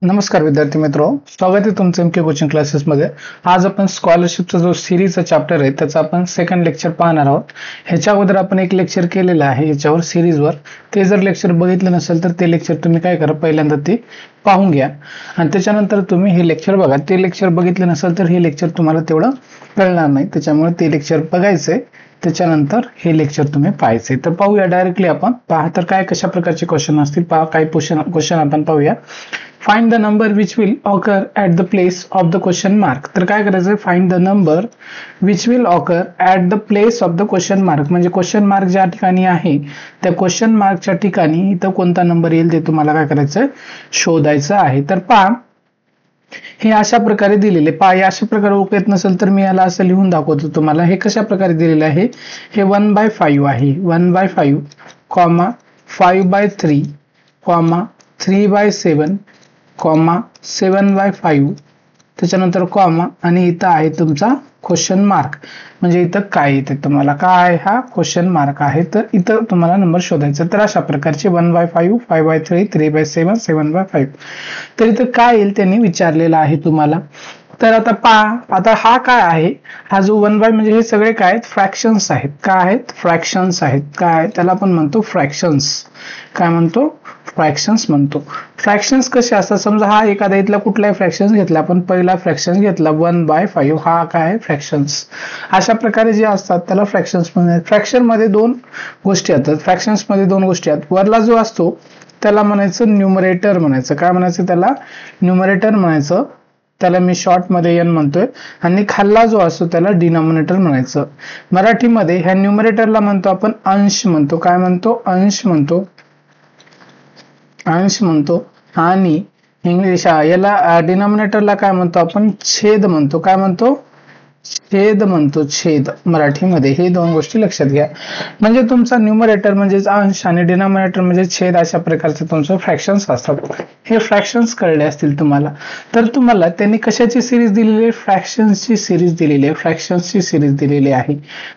नमस्कार विद्यार्थी मित्रो, स्वागत आहे तुमचं एमके कोचिंग क्लासेसमध्ये। आज आपण स्कॉलरशिपचा जो सिरीजचा चॅप्टर आहे त्याचा आपण सेकंड लेक्चर पाहणार आहोत। ह्याच्या अगोदर आपण एक लेक्चर केलेलं आहे याच्यावर सिरीजवर। ते जर लेक्चर बघितलं नसेल तर ते लेक्चर तुम्ही काय करा, पहिल्यांदा ते पाहून घ्या आणि त्याच्यानंतर तुम्ही हे लेक्चर बघा। ते लेक्चर बघितलं नसेल तर हे लेक्चर तुम्हाला तेवढं कळणार नाही, त्याच्यामुळे ते लेक्चर बघायचंय, त्याच्यानंतर हे लेक्चर तुम्ही पाहायचे। तर पाहूया डायरेक्टली आपण। पहा तर काय कशा प्रकारचे क्वेश्चन असतील, पहा काही क्वेश्चन आपण पाहूया। Find the number which will occur at the place of the question mark. तर काय करायचं, find the number which will occur at the place of the question mark, म्हणजे क्वेश्चन मार्क ज्या ठिकाणी आहे त्या क्वेश्चन मार्कच्या ठिकाणी इथं कोणता नंबर येईल ते तुम्हाला काय करायचं, शोधायचं आहे। तर पहा हे अशा प्रकारे दिलेले, पहा या अशा प्रकारे ओळखत नसेल तर मी याला असं लिहून दाखवतो तुम्हाला। हे कशा प्रकारे दिलेले आहे, हे 1/5 आहे, 1/5 कॉमा 5/3 कॉमा 3/7 कॉमा 7/5 त्याच्यानंतर कॉमा आणि इथं आहे तुमचा क्वेश्चन मार्क, म्हणजे इथं काय येते तुम्हाला, काय हा क्वेश्चन मार्क आहे, तर इथं तुम्हाला नंबर शोधायचा। तर अशा प्रकारचे 1/5 5/3 3/7 7/5, तर इथं काय येईल त्यांनी विचारलेलं आहे तुम्हाला। तर आता पहा, आता हा काय आहे, हा जो 1/, म्हणजे हे सगळे काय आहेत, फ्रॅक्शन्स आहेत। काय आहेत, फ्रॅक्शन्स आहेत। काय त्याला आपण म्हणतो फ्रॅक्शन्स, काय म्हणतो, फ्रॅक्शन्स म्हणतो। फ्रॅक्शन्स कसे असतात, समजा हा एखादा इथला कुठलाही फ्रॅक्शन्स घेतला, आपण पहिला फ्रॅक्शन घेतला 1/5, हा काय आहे, फ्रॅक्शन्स। अशा प्रकारे जे असतात त्याला फ्रॅक्शन्स म्हणतात। फ्रॅक्शन मध्ये दोन गोष्टी असतात, फ्रॅक्शन्स मध्ये दोन गोष्टी आहेत। वरला जो असतो त्याला म्हणायचं न्यूमरेटर म्हणायचं, काय म्हणायचं त्याला, न्यूमरेटर म्हणायचं, त्याला मी शॉर्ट मध्ये n म्हणतोय, आणि खाल्ला जो असतो त्याला डिनॉमिनेटर म्हणायचं। मराठीमध्ये ह्या न्यूमरेटरला म्हणतो आपण अंश म्हणतो, काय म्हणतो, अंश म्हणतो, अंश म्हणतो। आणि इंग्लिश याला डिनॉमिनेटरला काय म्हणतो आपण, छेद म्हणतो, काय म्हणतो, छेद म्हणतो, छेद मराठीमध्ये। हे दोन गोष्टी लक्षात घ्या, म्हणजे तुमचा न्यूमरेटर म्हणजे अंश आणि डिनॉमिनेटर म्हणजे छेद, अशा प्रकारचे तुमचे फ्रॅक्शन्स असतात। हे फ्रॅक्शन्स कळले असतील तुम्हाला। तर तुम्हाला त्यांनी कशाची सिरीज दिलेली आहे, फ्रॅक्शन्सची सिरीज दिलेली आहे, फ्रॅक्शन्सची सिरीज दिलेली आहे।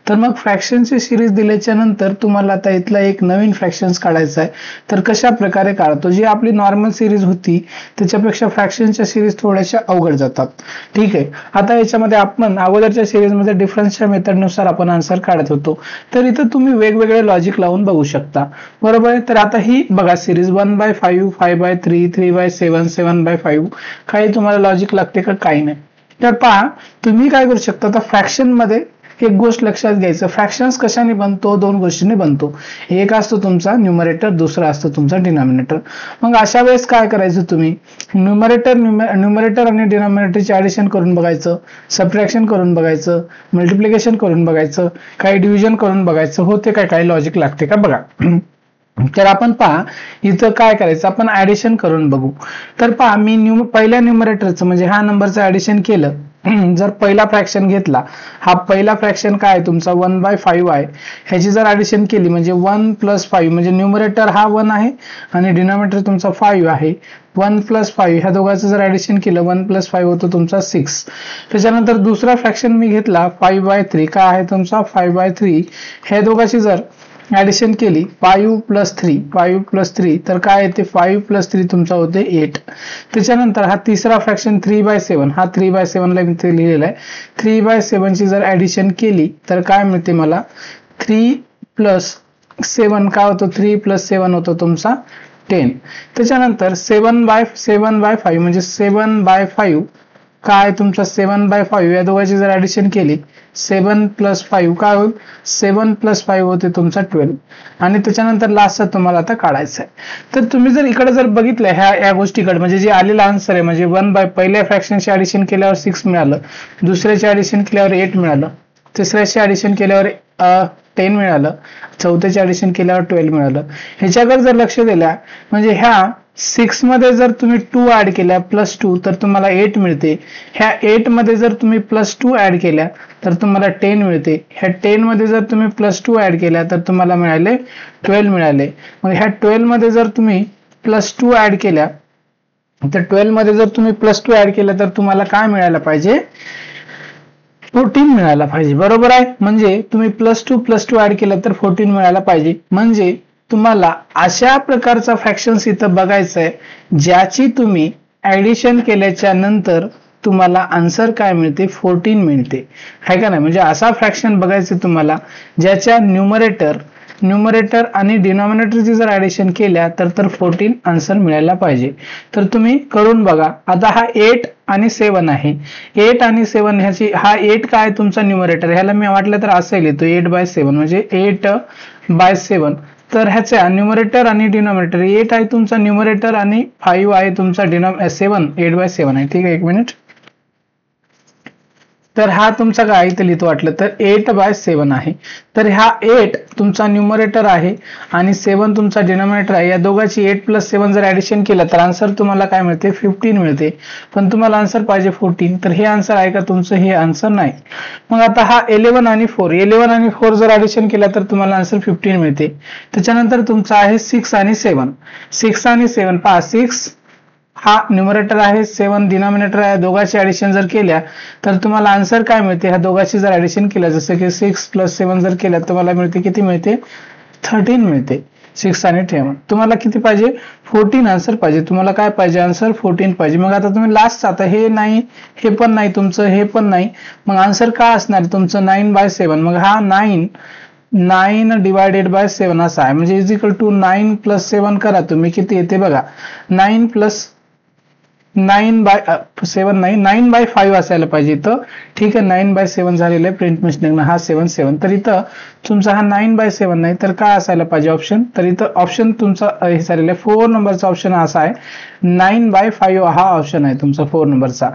तर मग फ्रॅक्शनची सिरीज दिल्याच्या नंतर तुम्हाला आता इथला एक नवीन फ्रॅक्शन्स काढायचा आहे। तर कशा प्रकारे काढतो, जी आपली नॉर्मल सिरीज होती त्याच्यापेक्षा फ्रॅक्शनच्या सिरीज थोड्याशा अवघड जातात, ठीक आहे। आता याच्यामध्ये आपण अगोदरच्या सिरीज मध्ये डिफरन्सच्या मेथडनुसार आपण आन्सर काढत होतो, तर इथं तुम्ही वेगवेगळे लॉजिक लावून बघू शकता, बरोबर आहे। तर आता ही बघा सिरीज 1/5 5/3 3/7 7/5, काही तुम्हाला लॉजिक लागते का, काही नाही। तर पहा तुम्ही काय करू शकता, आता फ्रॅक्शन मध्ये एक गोष्ट लक्षात घ्यायचं, फ्रॅक्शन्स कशाने बनतो, दोन गोष्टींनी बनतो। एक असतो तुमचा न्यूमरेटर, दुसरा असतो तुमचा डिनॉमिनेटर। मग अशा वेळेस काय करायचं, तुम्ही न्यूमरेटर आणि डिनॉमिनेटरचे ऍडिशन करून बघायचं, सबट्रॅक्शन करून बघायचं, मल्टिप्लिकेशन करून बघायचं, काही डिव्हिजन करून बघायचं, होते काय, काही लॉजिक लागते का बघा। तर आपण पहा इथं काय करायचं, आपण ऍडिशन करून बघू। तर पहा मी पहिल्या न्यूमरेटरचं म्हणजे ह्या नंबरचं ऍडिशन केलं, जर पहिला फ्रॅक्शन घेतला, हा पहिला फ्रॅक्शन काय आहे तुमचा 1/5 आहे, ह्याची जर ऍडिशन केली म्हणजे 1 + 5, म्हणजे न्यूमरेटर हा 1 आहे आणि डिनॉमिनेटर तुमचा 5 आहे, 1 + 5 ह्या दोघांचं जर ऍडिशन केलं 1 + 5 होतो तुमचा 6। त्याच्यानंतर दुसरा फ्रॅक्शन मी घेतला 5/3, काय आहे तुमचा 5/3, ह्या दोघांची जर ऍडिशन केली 5 + 3 तर काय येते, 5 + 3 तुमचा होते 8। त्याच्यानंतर हा तिसरा फ्रॅक्शन 3/7, हा 3/7 ला इथे लिहिलेला आहे, 3/7 ची जर ऍडिशन केली तर काय मिळते मला, 3 + 7 काय होतो, 3 + 7 होतो तुमचा 10। त्याच्यानंतर 7/5 म्हणजे 7/5 काय तुमचा 7/5, या दोघांची जर ऍडिशन केली 7 + 5 काय होईल, 7 + 5 होते तुमचा 12। आणि त्याच्यानंतर लास्टचा तुम्हाला आता काढायचा आहे। तर तुम्ही जर इकडे जर बघितलं ह्या गोष्टीकडे, म्हणजे जे आलेला आन्सर आहे, म्हणजे 1/, पहिल्या फ्रॅक्शनचे ऍडिशन केल्यावर 6 मिळालं, दुसऱ्याचे ऍडिशन केल्यावर 8 मिळालं, तिसऱ्याचे ऍडिशन केल्यावर 10 मिळालं, चौथ्याचे ऍडिशन केल्यावर 12 मिळालं। ह्याच्याकडे जर लक्ष दिलं म्हणजे ह्या 6 मध्ये जर तुम्ही 2 ऍड केल्या +2 तर तुम्हाला 8 मिळते, ह्या 8 मध्ये जर तुम्ही +2 ऍड केल्या तर तुम्हाला 10 मिळते, ह्या 10 मध्ये जर तुम्ही +2 ऍड केल्या तर तुम्हाला मिळाले 12 मिळाले। मग ह्या 12 मध्ये जर तुम्ही +2 ऍड केल्या तर 12 मध्ये जर तुम्ही +2 ऍड केल्या तर तुम्हाला काय मिळायला पाहिजे, 14 मिळायला पाहिजे, बरोबर आहे। म्हणजे तुम्ही +2 ऍड केलं तर 14 मिळायला पाहिजे। म्हणजे तुम्हाला अशा प्रकारचा फ्रॅक्शन्स इथं बघायचं आहे ज्याची तुम्ही ऍडिशन केल्याच्या नंतर तुम्हाला आन्सर काय मिळते 14 मिळते आहे का नाही. म्हणजे असा फ्रॅक्शन बघायचं तुम्हाला ज्याच्या न्यूमरेटर आणि डिनॉमिनेटरची जर ऍडिशन केल्या तर 14 आन्सर मिळायला पाहिजे. तर तुम्ही करून बघा. आता हा 8 आणि 7 आहे. 8 आणि 7 ह्याची हा 8 काय तुमचा न्यूमरेटर, ह्याला मी वाटलं तर असं लिहितो 8/7 म्हणजे 8/7. तर ह्याच्या न्यूमरेटर आणि डिनॉमिनेटर 8 आहे तुमचा न्यूमरेटर आणि 5 आहे तुमचा 8/7 आहे. ठीक आहे, एक मिनिट. तर हा तुमचा काय इथे लिहितो वाटलं तर 8/7 आहे. तर हा 8 तुमचा न्यूमरेटर आहे आणि 7 तुमचा डिनॉमिनेटर आहे. या दोघांची 8 + 7 जर ऍडिशन केलं तर आन्सर तुम्हाला काय मिळते 15 मिळते. पण तुम्हाला आन्सर पाहिजे 14. तर हे आन्सर आहे का तुमचं, हे आन्सर नाही. मग आता हा 11 आणि 4 जर ऍडिशन केला तर तुम्हाला आन्सर 15 मिळते. त्याच्यानंतर तुमचा आहे 6 आणि 7 पहा. 6 हा न्यूमरेटर आहे, 7 डिनॉमिनेटर आहे. दोघांची ऍडिशन जर केल्या तर तुम्हाला आन्सर काय मिळते, ह्या दोघांची जर ऍडिशन केलं जसं की 6 + 7 जर केलं तुम्हाला मिळते किती मिळते 13 मिळते. 6 आणि 7 तुम्हाला किती पाहिजे 14 आन्सर पाहिजे. तुम्हाला काय पाहिजे आन्सर 14 पाहिजे. मग आता तुम्ही लास्ट आता हे नाही, हे पण नाही तुमचं, हे पण नाही. मग आन्सर काय असणार तुमचं 9/7. मग हा 9 / 7 असा आहे. म्हणजे = 9 + 7 करा तुम्ही किती येते बघा. 9/5 असायला पाहिजे इथं. ठीक आहे, 9/7 झालेलं आहे प्रिंट मिस्टेकनं. हा 7 तर इथं तुमचा हा 9/7 नाही तर काय असायला पाहिजे ऑप्शन. तर इथं ऑप्शन तुमचा हे झालेलं आहे 4 नंबरचा ऑप्शन असा आहे 9/5 हा ऑप्शन आहे तुमचा 4 नंबरचा.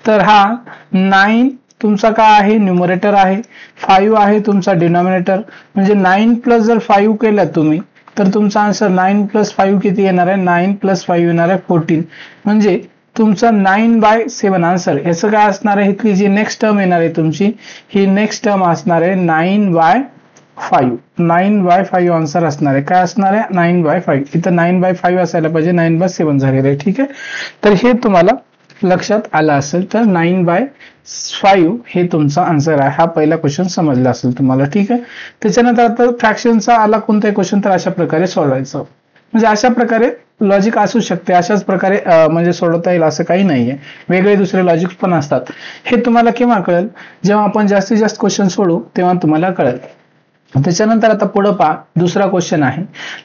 तर हा 9 तुमचा काय आहे न्यूमरेटर आहे, 5 आहे तुमचा डिनॉमिनेटर. म्हणजे 9 + जर 5 केलं तुम्ही तर तुमचा आन्सर 9 + 5 किती येणार आहे 9 + 5 येणार आहे 14. म्हणजे तुमचा 9/7 आन्सर. याचं काय असणार आहे, इथली जी नेक्स्ट टर्म येणार आहे तुमची ही नेक्स्ट टर्म असणार आहे 9/5 आन्सर असणार आहे. काय असणार आहे 9/5. इथं 9/5 असायला पाहिजे, 9/7 झालेलं आहे. ठीक आहे, तर हे तुम्हाला लक्षात आलं असेल. तर 9/5 हे तुमचा आन्सर आहे. हा पहिला क्वेश्चन समजला असेल तुम्हाला. ठीक आहे, त्याच्यानंतर आता फ्रॅक्शनचा आला कोणताही क्वेश्चन तर अशा प्रकारे सोडवायचं. म्हणजे अशा प्रकारे लॉजिक असू शकते, अशाच प्रकारे म्हणजे सोडवता येईल असं काही नाहीये. वेगळे दुसरे लॉजिक पण असतात. हे तुम्हाला केव्हा कळेल, जेव्हा आपण जास्तीत जास्त क्वेश्चन सोडू तेव्हा तुम्हाला कळेल. त्याच्यानंतर आता पुढे पहा, दुसरा क्वेश्चन आहे.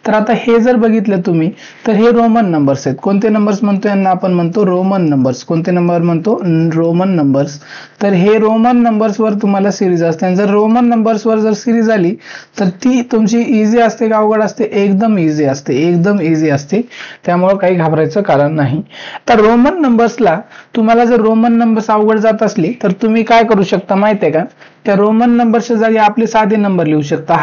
तर आता हे जर बघितलं तुम्ही तर हे रोमन नंबर्स आहेत. कोणते नंबर्स म्हणतो यांना आपण म्हणतो रोमन नंबर्स. कोणते नंबर म्हणतो रोमन नंबर्स. तर हे रोमन नंबर्सवर तुम्हाला सिरीज असते आणि जर रोमन नंबर्सवर जर सिरीज आली तर ती तुमची इझी असते का अवघड असते, एकदम इझी असते, एकदम इझी असते. त्यामुळे काही घाबरायचं कारण नाही. तर रोमन नंबर्सला तुम्हाला जर रोमन नंबर्स अवघड जात असली तर तुम्ही काय करू शकता माहिती आहे का, त्या रोमन नंबरच्या जागी आपले साधे नंबर लिहू शकता.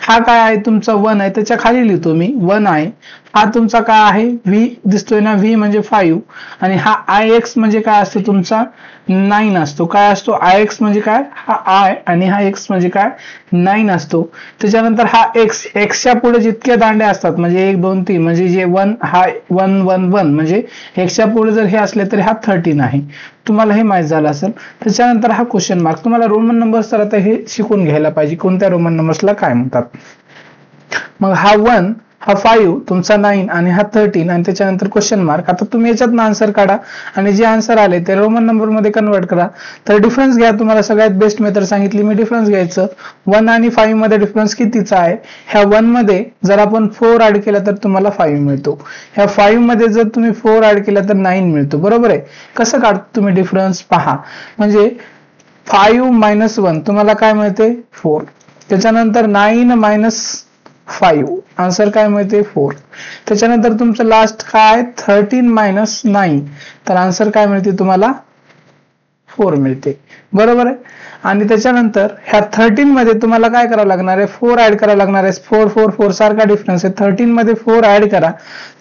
हा काय आहे तुमचा 1 आहे, त्याच्या खाली लिहितो मी 1 आहे. हा तुमचा काय आहे व्ही दिसतोय ना, व्ही म्हणजे 5 आणि हा IX म्हणजे काय असतो तुमचा 9 असतो. काय असतो IX म्हणजे काय, हा I आणि हा X म्हणजे काय 9 असतो. त्याच्यानंतर हा Xच्या पुढे जितक्या दांड्या असतात म्हणजे 1 2 3 म्हणजे जे 1 हा 1 1 1 म्हणजे Xच्या पुढे जर हे असले तर हा 13 आहे. तुम्हाला हे माहित झालं असेल. त्याच्यानंतर हा क्वेश्चन मार्क. तुम्हाला रोमन नंबर्स तर आता हे शिकून घ्यायला पाहिजे कोणत्या रोमन नंबर्सला काय म्हणतात. मग हा 1 हा 5 तुमचा 9 आणि हा 13 आणि त्याच्यानंतर क्वेश्चन मार्क. आता तुम्ही याच्यातनं आन्सर काढा आणि जे आन्सर आले ते रोमन नंबर मध्ये कन्वर्ट करा. तर डिफरन्स घ्या. तुम्हाला सगळ्यात बेस्ट मेथड सांगितली मी, डिफरन्स घ्यायचं. 1 आणि 5 मध्ये डिफरन्स कितीचा आहे, ह्या 1 मध्ये जर आपण 4 ऍड केला तर तुम्हाला 5 मिळतो. ह्या 5 मध्ये जर तुम्ही 4 ऍड केला तर 9 मिळतो. बरोबर आहे. कसं काढतो तुम्ही डिफरन्स पहा. म्हणजे 5 - 1 तुम्हाला काय मिळते 4. त्याच्यानंतर 9 - 5 आन्सर काय मिळते 4. त्याच्यानंतर तुमचं लास्ट काय 13 - 9 तर आन्सर काय मिळते तुम्हाला 4 मिळते. बरोबर आहे. आणि त्याच्यानंतर ह्या 13 मध्ये तुम्हाला काय करावं लागणार आहे 4 ऍड करावं लागणार आहे. 4 4 4 सारखा डिफरन्स आहे. 13 मध्ये 4 ऍड करा,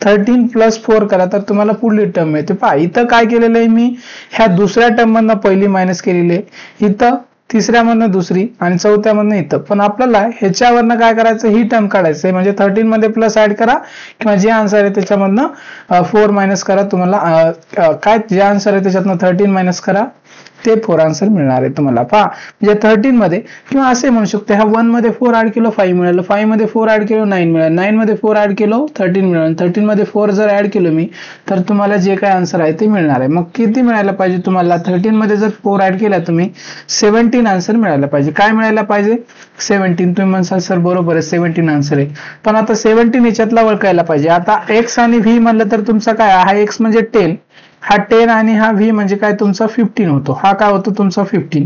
13 + 4 करा तर तुम्हाला पुढली टर्म मिळते. पहा इथं काय केलेलं आहे मी, ह्या दुसऱ्या टर्म मधनं पहिली मायनस केलेली आहे, इथं तिसऱ्यामधनं दुसरी आणि चौथ्यामधनं इथं. पण आपल्याला ह्याच्यावरनं काय करायचं ही टर्म काढायचं आहे. म्हणजे 13 मध्ये प्लस ऍड करा किंवा जे आन्सर आहे त्याच्यामधनं 4 मायनस करा. तुम्हाला काय जे आन्सर आहे त्याच्यातनं 13 मायनस करा ते 4 आन्सर मिळणार आहे तुम्हाला. पहा म्हणजे 13 मध्ये, किंवा असे म्हणू शकतो ह्या 1 मध्ये 4 ऍड केलं 5 मिळालं, 5 मध्ये 4 ऍड केलं 9 मिळालं, 9 मध्ये 4 ऍड केलं 13 मिळालं, 13 मध्ये 4 जर ऍड केलं मी तर तुम्हाला जे काय आन्सर आहे ते मिळणार आहे. मग किती मिळायला पाहिजे तुम्हाला? 13 मध्ये जर 4 ऍड केला तुम्ही 17 आन्सर मिळायला पाहिजे. काय मिळायला पाहिजे? 17. तुम्ही म्हणसाल सर बरोबर आहे 17 आन्सर आहे, पण आता 17 याच्यातला ओळखायला पाहिजे. आता x आणि v म्हणलं तर तुमचा काय, हा x म्हणजे 10, हा 10 आणि हा v म्हणजे काय तुमचा 15 होतो. हा काय होतो तुमचा 15.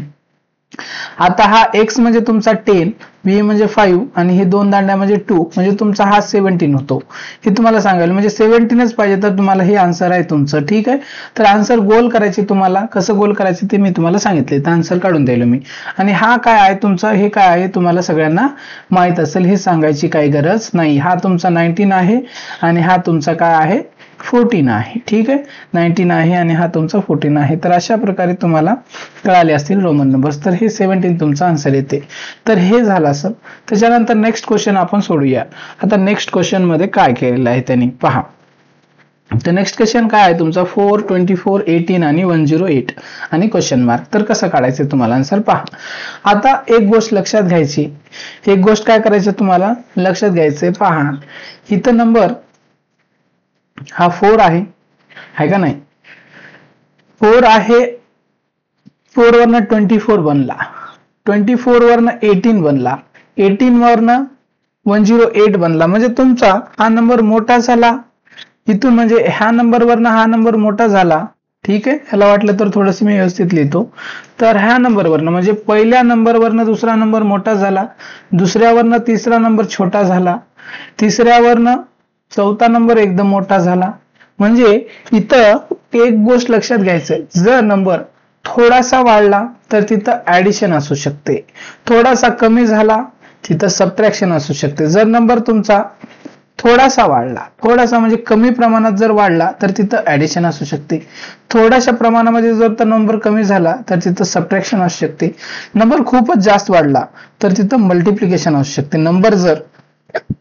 आता हा x म्हणजे तुमचा 10, v म्हणजे 5 आणि हे दोन दांड्या म्हणजे 2, म्हणजे तुमचा हा 17 होतो. हे तुम्हाला सांगायला म्हणजे 17च पाहिजे तर तुम्हाला हे आन्सर आहे तुमचं. ठीक आहे, तर आन्सर गोल करायचे तुम्हाला. कसं गोल करायचे ते मी तुम्हाला सांगितले, तर आन्सर काढून द्यायला मी. आणि हा काय आहे तुमचा, हे काय आहे तुम्हाला सगळ्यांना माहित असेल, हे सांगायची काही गरज नाही. हा तुमचा 19 आहे आणि हा तुमचा काय आहे 14 आहे. ठीक आहे, 19 आहे आणि हा तुमचा 14 आहे. तर अशा प्रकारे तुम्हाला कळाले असतील रोमन नंबर्स. तर हे 17 तुमचा आन्सर येते. तर हे झालं असं. त्याच्यानंतर नेक्स्ट क्वेश्चन आपण सोडूया. आता नेक्स्ट क्वेश्चन मध्ये काय केलेलं आहे त्यांनी पहा. तर नेक्स्ट क्वेश्चन काय आहे तुमचा 4, 24, 18 आणि 108 आणि क्वेश्चन मार्क. तर कसं काढायचं तुम्हाला आन्सर पहा. आता एक गोष्ट लक्षात घ्यायची, एक गोष्ट काय करायचं तुम्हाला लक्षात घ्यायचंय. पहा इथं नंबर हा 4 आहे का नाही, 4 आहे, 4 वरनं 24 बनला, 24 वरनं 18 बनला, 18 वरनं 108 बनला, म्हणजे तुमचा हा नंबर मोठा झाला इथून, म्हणजे ह्या नंबर वरनं हा नंबर मोठा झाला. ठीक आहे, ह्याला वाटलं तर थोडंसं मी व्यवस्थित लिहितो. तर ह्या नंबरवरनं म्हणजे पहिल्या नंबरवरनं दुसरा नंबर मोठा झाला, दुसऱ्यावरनं तिसरा नंबर छोटा झाला, तिसऱ्यावरनं चौथा नंबर एकदम मोठा झाला. म्हणजे इथं एक गोष्ट लक्षात घ्यायचंय, जर नंबर थोडासा वाढला तर तिथं ऍडिशन असू शकते, थोडासा कमी झाला तिथं सबट्रॅक्शन असू शकते. जर नंबर तुमचा थोडासा वाढला, थोडासा म्हणजे कमी प्रमाणात जर वाढला तर तिथं ऍडिशन असू शकते, थोड्याशा प्रमाणामध्ये जर तर नंबर कमी झाला तर तिथं सबट्रॅक्शन असू शकते, नंबर खूपच जास्त वाढला तर तिथं मल्टिप्लिकेशन असू शकते. नंबर जर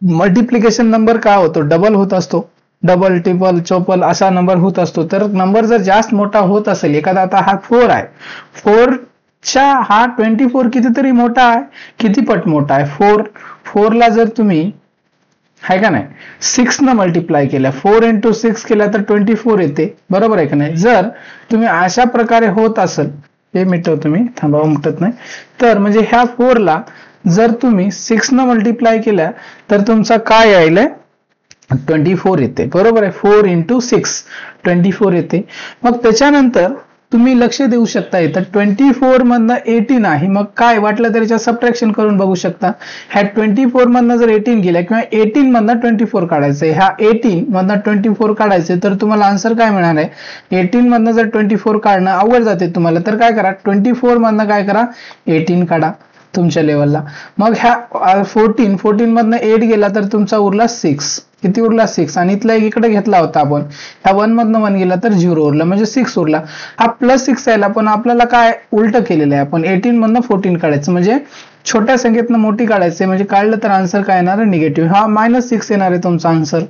मल्टिप्लिकेशन नंबर काय होतो, डबल होत असतो, डबल ट्रिपल चौपल असा नंबर होत असतो. तर नंबर जर जास्त मोठा होत असेल, एखादा आता हा 4 आहे, 4 च्या हा 24 कितीतरी मोठा आहे, किती पट मोठा आहे 4 ला जर तुम्ही आहे का नाही 6 न मल्टिप्लाय केल्या, 4 into 6 केल्या तर 24 येते, बरोबर आहे का नाही. जर तुम्ही अशा प्रकारे होत असेल, हे मिटवतो मी, थांबा मिटत नाही, तर म्हणजे ह्या 4 ला जर तुम्ही 6 न मल्टिप्लाय केल्या तर तुमचा काय यायला 24 येते, बरोबर आहे. 4 into 6 24 येते. मग त्याच्यानंतर तुम्ही लक्ष देऊ शकता, इथं 24 मधनं 18 आहे, मग काय वाटलं तर याच्या सबट्रॅक्शन करून बघू शकता. ह्या 24 मधनं जर 18 गेल्या किंवा 18 मधनं 24 काढायचंय, ह्या 18 मधनं 24 काढायचे तर तुम्हाला आन्सर काय मिळणार आहे. 18 मधनं जर 24 काढणं अवघड जाते तुम्हाला, तर काय करा 24 मधनं काय करा 18 काढा तुमच्या लेवलला. मग ह्या 14 मधनं 8 गेला तर तुमचा उरला 6, किती उरला 6, आणि इथला एक इकडे घेतला होता आपण, ह्या 1 मधनं 1 गेला तर 0 उरला, म्हणजे 6 उरला. हा +6 यायला पण आपल्याला काय उलट केलेलं आहे, आपण 18 मधनं 14 काढायचं, म्हणजे छोट्या संख्येतनं मोठी काढायचे, म्हणजे काढलं तर आन्सर काय येणार आहे निगेटिव्ह, हा -6 येणार आहे तुमचा आन्सर,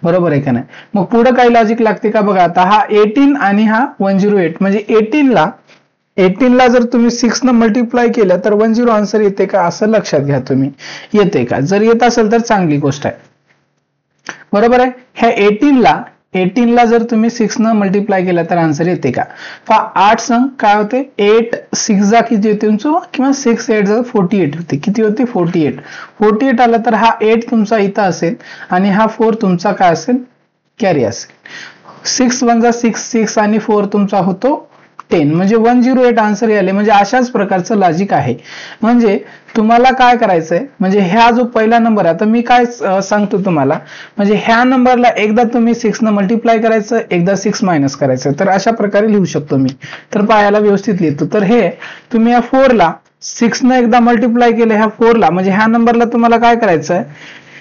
बरोबर आहे का नाही. मग पुढे काही लॉजिक लागते का बघा. आता हा 18 आणि हा 108, म्हणजे 18 ला जर तुम्ही 6 न मल्टिप्लाय केलं तर 10 आन्सर येते का, असं लक्षात घ्या तुम्ही, येते का. जर येत असेल तर चांगली गोष्ट आहे, बरोबर आहे. ह्या 18 ला जर तुम्ही 6 न मल्टिप्लाय केला तर आन्सर येते का. 8 संग काय होते, 8 6 जा किती होते तुमचं, किंवा 6 8 जा 48 होते, किती होते 48 आला तर हा 8 तुमचा इथं असेल आणि हा 4 तुमचा काय असेल कॅरी असेल. 6 1 जा 6 आणि 4 तुमचा होतो 10, म्हणजे 108 आन्सर आले. म्हणजे अशाच प्रकारचं लॉजिक आहे. म्हणजे तुम्हाला काय करायचंय, म्हणजे ह्या जो पहिला नंबर आहे, आता मी काय सांगतो तुम्हाला, म्हणजे ह्या नंबरला एकदा तुम्ही 6 न मल्टिप्लाय करायचं, एकदा 6 मायनस करायचं, तर अशा प्रकारे लिहू शकतो मी. तर पायाला व्यवस्थित लिहितो. तर हे तुम्ही या 4 ला 6 न एकदा मल्टिप्लाय केलं ह्या 4 ला, म्हणजे ह्या नंबरला तुम्हाला काय करायचंय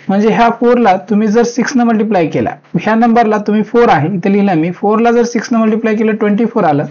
म्हणजे ह्या 4 ला तुम्ही जर 6 न मल्टिप्लाय केला, ह्या नंबरला तुम्ही 4 आहे इथे लिहिला मी, 4 ला जर 6 न मल्टिप्लाय केलं 24 आलं,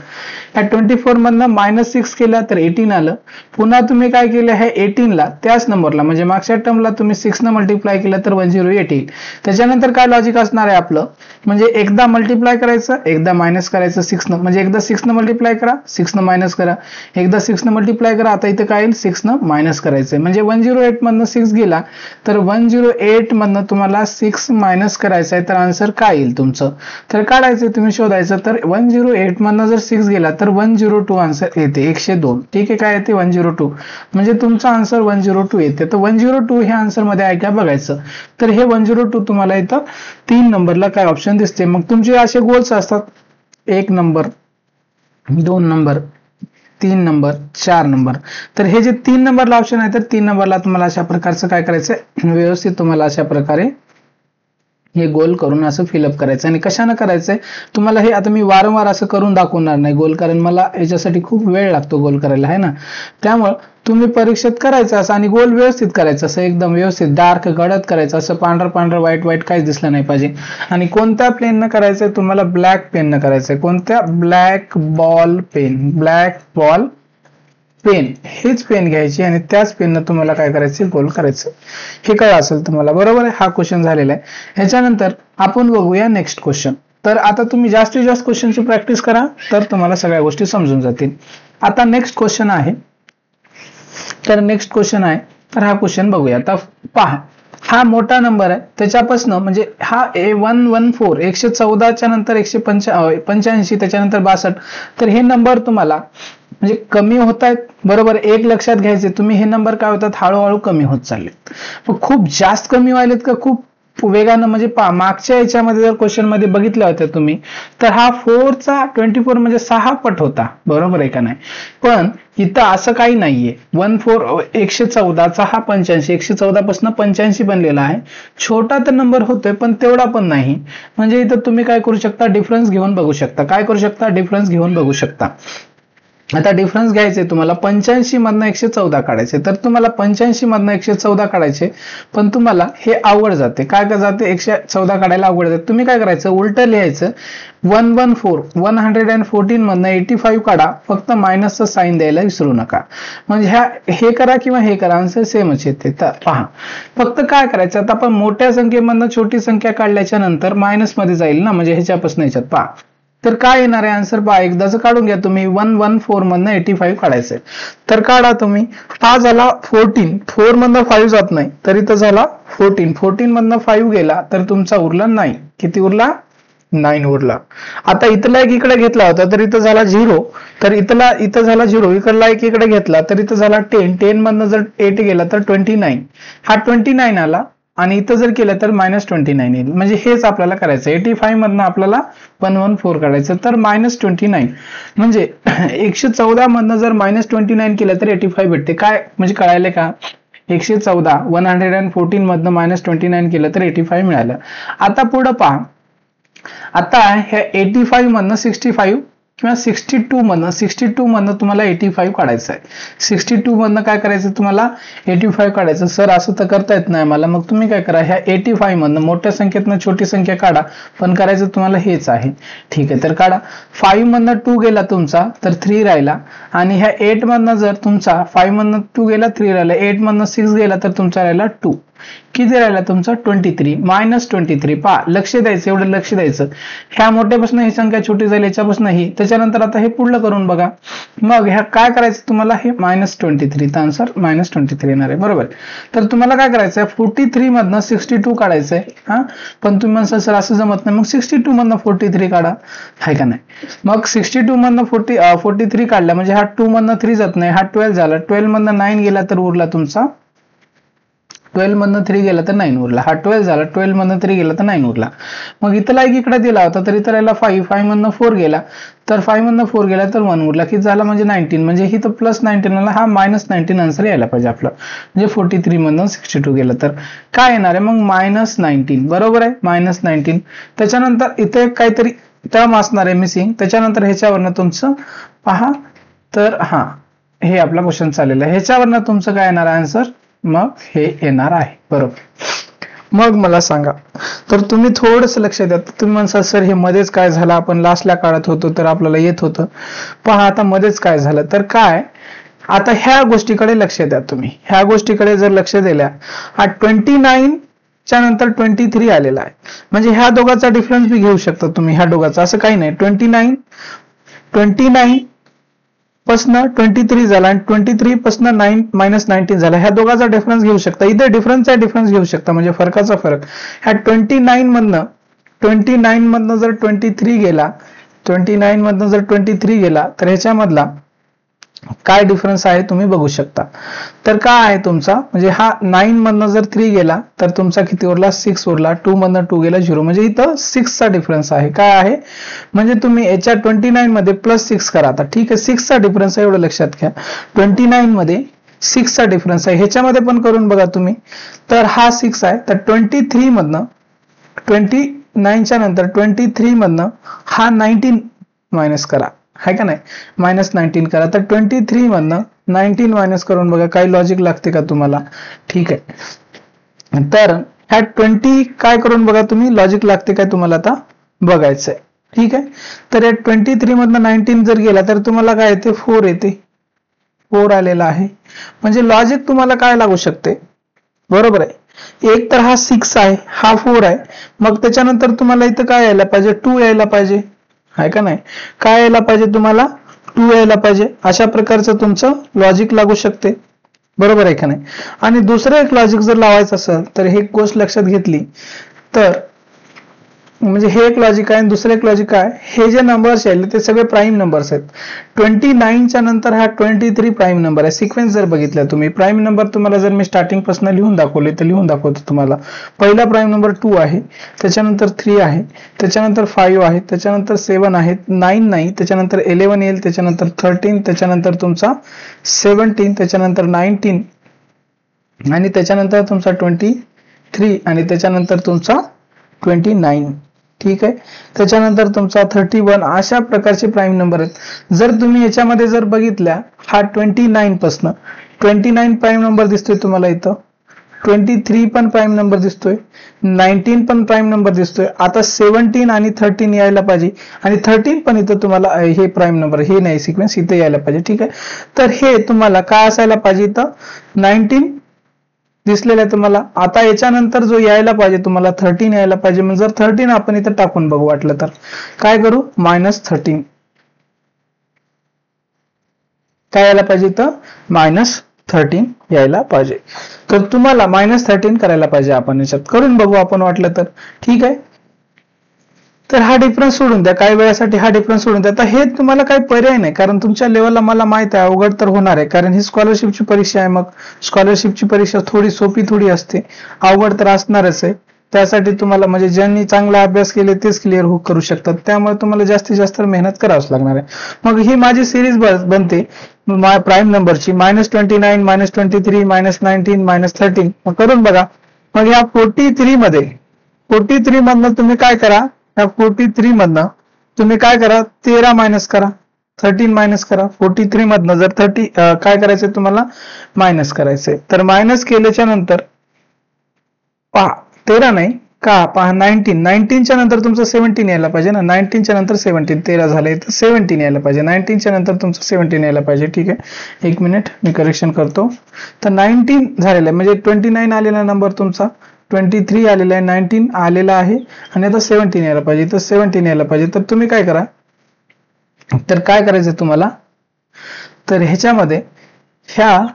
ह्या 24 मधनं -6 केला तर 18 आलं, पुन्हा तुम्ही काय केलं, ह्या 18 ला त्याच नंबरला म्हणजे मागच्या टर्मला तुम्ही 6 न मल्टिप्लाय केलं तर 108 येईल. त्याच्यानंतर काय लॉजिक असणार आहे आपलं, म्हणजे एकदा मल्टिप्लाय करायचं, एकदा मायनस करायचं 6 न, म्हणजे एकदा 6 न मल्टिप्लाय करा, 6 न मायनस करा, एकदा 6 न मल्टिप्लाय करा, आता इथे काय येईल 6 न मायनस करायचंय, म्हणजे 108 मधनं 6 गेला तर 108 मधनं तुम्हाला 6 मायनस करायचं आहे, तर आन्सर काय येईल तुमचं, तर काढायचं तुम्ही शोधायचं, तर 108 मधनं जर 6 गेला तर 102 आन्सर येते, 102. ठीक आहे, काय येते 102, म्हणजे तुमचा आन्सर 102 येते. तर 102 हे आन्सर मध्ये आहे का बघायचं, तर हे 102 तुम्हाला इथं 3 नंबरला काय ऑप्शन दिसते. मग तुमचे असे गोल्स असतात 1 नंबर, 2 नंबर, 3 नंबर, 4 नंबर. तर हे जे 3 नंबरला ऑप्शन आहे, तर 3 नंबरला तुम्हाला अशा प्रकारचं काय करायचं, व्यवस्थित तुम्हाला अशा प्रकारे हे गोल करून असं फिलअप करायचं. आणि कशाने करायचंय तुम्हाला हे आता मी वारंवार असं करून दाखवणार नाही गोल, कारण मला याच्यासाठी खूप वेळ लागतो गोल करायला आहे ना, त्यामुळे तुम्ही परीक्षेत करायचं असं आणि गोल व्यवस्थित करायचं, असं एकदम व्यवस्थित डार्क गडद करायचं, असं पांढरं पांढरं व्हाईट व्हाईट काहीच दिसलं नाही पाहिजे. आणि कोणत्या पेननं करायचंय तुम्हाला, ब्लॅक पेननं करायचंय, कोणत्या, black ball pen, black ball pen, हेच पेन घ्यायची आणि त्याच पेननं तुम्हाला काय करायचं, गोल करायचं. हे काय असेल तुम्हाला, बरोबर आहे, हा क्वेश्चन झालेला आहे. ह्याच्यानंतर आपण बघूया नेक्स्ट क्वेश्चन. तर आता तुम्ही जास्तीत जास्त क्वेश्चनची प्रॅक्टिस करा, तर तुम्हाला सगळ्या गोष्टी समजून जातील. आता नेक्स्ट क्वेश्चन आहे, तर नेक्स्ट क्वेश्चन आहे, तर हा क्वेश्चन बघूया. आता पहा, हा मोठा नंबर आहे, त्याच्यापासून म्हणजे हा 114, 114च्या नंतर 185, त्याच्यानंतर 62, तर हे नंबर तुम्हाला म्हणजे कमी होत आहेत, बरोबर. एक लक्षात घ्यायचे तुम्ही, हे नंबर काय होतात, हळूहळू कमी होत चाललेत. खूप जास्त कमी व्हायलेत का खूप वेगानं, म्हणजे मागच्या याच्यामध्ये जर क्वेश्चन मध्ये बघितलं होतं तुम्ही, तर हा 4चा 24 म्हणजे 6 पट होता, बरोबर आहे का नाही. पण इथं असं काही नाहीये, 114चा हा 85, 114 पासून 85 बनलेला आहे. छोटा तर नंबर होतोय पण तेवढा पण नाही, म्हणजे इथं तुम्ही काय करू शकता, डिफरन्स घेऊन बघू शकता. काय करू शकता, डिफरन्स घेऊन बघू शकता. आता डिफरन्स घ्यायचे तुम्हाला, 85 मधनं 114 काढायचे, तर तुम्हाला 85 मधनं 114 काढायचे, पण तुम्हाला हे अवघड जाते. काय का जाते, 114 काढायला अवघड जाते. तुम्ही काय करायचं, उलट लिहायचं, 114 मधनं 85 काढा, फक्त मायनसचं साईन द्यायला विसरू नका. म्हणजे हे करा किंवा हे करा, आन्सर सेमच येते. तर पहा, फक्त काय करायचं, आता आपण मोठ्या संख्येमधनं छोटी संख्या काढल्याच्या नंतर मायनस मध्ये जाईल ना, म्हणजे ह्याच्यापासून ह्याच्यात पहा, तर काय येणार आहे आन्सर पहा, एकदाच काढून घ्या तुम्ही. 114 मधनं 85 काढायचंय, तर काढा तुम्ही. हा झाला 14, 4 मधनं 5 जात नाही, तर इथं झाला 14, 14 मधनं 5 गेला तर तुमचा उरला 9. किती उरला, 9 उरला. आता इथला एक इकडे घेतला होता तर इथं झाला 0, तर इथं झाला 0, इकडला एक इकडे घेतला तर इथं झाला 10, 10 मधनं जर 8 गेला तर 29, हा 29 आला, आणि इथं जर केलं तर -29 येईल. म्हणजे हेच आपल्याला करायचं, 85 मधनं आपल्याला 114 काढायचं, तर -29, म्हणजे 114 मधनं जर -29 केलं तर 85 भेटते. काय म्हणजे कळायला का, 114 मधनं -29 केलं तर 85 मिळालं. आता पुढं पहा, आता ह्या 85 मधनं 65 किंवा 62 मधनं तुम्हाला 85 काढायचं आहे. 62 मधनं काय करायचं तुम्हाला, 85 काढायचं. सर असं तर करता येत नाही मला, मग तुम्ही काय करा, ह्या 85 मधनं मोठ्या संख्येतनं छोटी संख्या काढा, पण करायचं तुम्हाला हेच आहे. ठीक आहे, तर काढा. 5 मधनं 2 गेला तुमचा तर 3 राहिला, आणि ह्या 8 मधनं जर तुमचा 5 मधनं 2 गेला 3 राहिला, 8 मधनं 6 गेला तर तुमचा राहिला 2. किती राहिला तुमचा, 23, -23. पहा, लक्ष द्यायचं, एवढं लक्ष द्यायचं. ह्या मोठ्यापासून ही संख्या छोटी झाली, याच्यापासून ही, त्याच्यानंतर आता हे पुढलं करून बघा. मग ह्या काय करायचं तुम्हाला, हे -23, तर आन्सर -23 येणार आहे, बरोबर. तर तुम्हाला काय करायचं आहे, 43 मधनं 62 काढायचंय. हा, पण तुम्ही म्हणसाल सर असं जमत नाही, मग 62 मधनं 43 काढा, आहे का नाही. मग 62 मधनं 43 काढला, म्हणजे हा 2 मधनं 3 जात नाही, हा 12 झाला, 12 मधनं 9 गेला तर उरला तुमचा, 12 मधनं 3 गेला तर 9 उरला, हा 12 झाला, 12 मधनं 3 गेला तर 9 उरला. मग इथला एक इकडे दिला होता तर इथं राहिला 5, 5 मधनं 4 गेला, तर 5 मधनं 4 गेला तर 1 उरला, किती झाला म्हणजे 19, म्हणजे ही तर +19 आला, हा -19 आन्सर यायला पाहिजे आपलं. म्हणजे 43 मधनं 62 गेलं तर काय येणार आहे मग, -19, बरोबर आहे, -19. त्याच्यानंतर इथे काहीतरी टर्म असणार आहे मिसिंग, त्याच्यानंतर ह्याच्यावरनं तुमचं पहा, तर हा हे आपला क्वेश्चन चाललेला आहे, ह्याच्यावरनं तुमचं काय येणार आन्सर, मग हे येणार आहे, बरोबर. मग मला सांगा. तर तुम्ही थोडंसं लक्ष द्या. तुम्ही म्हणसाल सर हे मध्येच काय झालं, आपण लास्टला काढत होतो तर आपल्याला येत होतं. पहा आता मध्येच काय झालं. तर काय, आता ह्या गोष्टीकडे लक्ष द्या. तुम्ही ह्या गोष्टीकडे जर लक्ष दिल्या, हा 29 च्या नंतर 23 आलेला आहे. म्हणजे ह्या दोघांचा डिफरन्स बी घेऊ शकता तुम्ही, ह्या दोघांचा असं काही नाही. 29 पासन 23 झाला आणि 23 पासन -19 झाला. ह्या दोघांचा डिफरन्स घेऊ शकता. इथे डिफरन्सचा डिफरन्स घेऊ शकता, म्हणजे फरकाचा फरक. ह्या 29 मधनं जर 23 गेला, 29 मधनं जर 23 गेला तर ह्याच्यामधला काय डिफरन्स आहे तुम्ही बघू शकता. तर काय आहे तुमचा, म्हणजे हा 9 मधनं जर 3 गेला तर तुमचा किती उरला, 6 उरला. 2 मधनं 2 गेला 0, म्हणजे इथं 6 चा डिफरन्स आहे. काय आहे म्हणजे तुम्ही याच्या 29 मध्ये +6 करा. आता ठीक आहे, 6 चा डिफरन्स आहे एवढं लक्षात घ्या. 29 मध्ये 6 चा डिफरन्स आहे. ह्याच्यामध्ये पण करून बघा तुम्ही. तर हा 6 आहे. तर 23 मधनं 29च्या नंतर 23 मधनं हा 19 मायनस करा, आहे का नाही, -19 करा. तर 23 मधनं 19 मायनस करून बघा, काही लॉजिक लागते का तुम्हाला. ठीक आहे, तर ह्या 20 काय करून बघा तुम्ही, लॉजिक लागते काय तुम्हाला आता बघायचंय. ठीक आहे, तर या 23 मधनं 19 जर गेला तर तुम्हाला काय येते, 4 येते. 4 आलेला आहे. म्हणजे लॉजिक तुम्हाला काय लागू शकते, बरोबर आहे. एक तर हा 6 आहे, हा 4 आहे, मग त्याच्यानंतर तुम्हाला इथं काय यायला पाहिजे, 2 यायला पाहिजे, आहे का नाही. काय यायला पाहिजे तुम्हाला, 2 यायला पाहिजे. अशा प्रकारचं तुमचं लॉजिक लागू शकते, बरोबर आहे का नाही. आणि दुसरं एक लॉजिक जर लावायचं असेल तर हे गोष्ट लक्षात घेतली तर, म्हणजे हे एक लॉजिक आहे आणि दुसरं एक लॉजिक आहे. हे जे नंबर्स आहेत ते सगळे प्राईम नंबर्स आहेत. 29 च्या नंतर हा 23 प्राईम नंबर आहे. सिक्वेन्स जर बघितला तुम्ही, प्राईम नंबर तुम्हाला जर मी स्टार्टिंग पासून लिहून दाखवले तर लिहून दाखवतो तुम्हाला. पहिला प्राईम नंबर 2 आहे, त्याच्यानंतर 3 आहे, त्याच्यानंतर 5 आहे, त्याच्यानंतर 7 आहे, 9 नाही, त्याच्यानंतर 11 येईल, त्याच्यानंतर 13, त्याच्यानंतर तुमचा 17, त्याच्यानंतर 19 आणि त्याच्यानंतर तुमचा 23 आणि त्याच्यानंतर तुमचा 29. ठीक आहे, त्याच्यानंतर तुमचा 31. अशा प्रकारचे प्राईम नंबर आहेत. जर तुम्ही याच्यामध्ये जर बघितल्या, हा 29 पासन 29 प्राईम नंबर दिसतोय तुम्हाला इथं, 23 पण प्राईम नंबर दिसतोय, 19 पण प्राईम नंबर दिसतोय. आता 17 आणि 13 यायला पाहिजे आणि 13 पण इथं तुम्हाला हे प्राईम नंबर, हे नाही सिक्वेन्स, इथं यायला पाहिजे. ठीक आहे, तर हे तुम्हाला काय असायला पाहिजे, इथं 19 दिसलेलं आहे तुम्हाला. आता याच्यानंतर जो यायला पाहिजे तुम्हाला 13 यायला पाहिजे. मग जर 13 आपण इथं टाकून बघू वाटलं तर काय करू, -13 काय यायला पाहिजे, इथं -13 यायला पाहिजे. तर तुम्हाला -13 करायला पाहिजे. आपण याच्यात करून बघू आपण वाटलं तर. ठीक आहे, तर हा डिफरन्स सोडून द्या, काही वेळासाठी हा डिफरन्स सोडून द्या. आता हे तुम्हाला काही पर्याय नाही, कारण तुमच्या लेवलला मला माहित आहे अवघड तर होणार आहे, कारण ही स्कॉलरशिपची परीक्षा आहे. मग स्कॉलरशिपची परीक्षा थोडी सोपी थोडी असते, अवघड तर असणारच आहे. त्यासाठी तुम्हाला म्हणजे ज्यांनी चांगला अभ्यास केले तेच क्लिअर करू शकतात. त्यामुळे तुम्हाला जास्तीत जास्त मेहनत करावंच लागणार आहे. मग ही माझी सिरीज बनते प्राईम नंबरची, -29, -23, -19, -13. मग करून बघा. मग या 43 मधनं तुम्ही काय करा, या 43 मधनं तुम्ही काय करा, 13 मायनस करा, 13 मायनस करा. 43 मधनं जर 30 काय करायचंय तुम्हाला, मायनस करायचंय. तर मायनस केल्याच्या नंतर पहा 13 नाही का, पहा 19च्या नंतर तुमचं 17 यायला पाहिजे ना, 19च्या नंतर 17, 13 झालंय तर 17 यायला पाहिजे, 19च्या नंतर तुमचं 17 यायला पाहिजे. ठीक आहे, एक मिनिट मी करेक्शन करतो. तर 19 झालेलं आहे, म्हणजे 29 आलेला नंबर तुमचा, 23 आलेला आहे, 19 आलेला आहे आणि आता 17 यायला पाहिजे, तर 17 यायला पाहिजे. तर तुम्ही काय करा, तर काय करायचं तुम्हाला, तर ह्याच्यामध्ये ह्या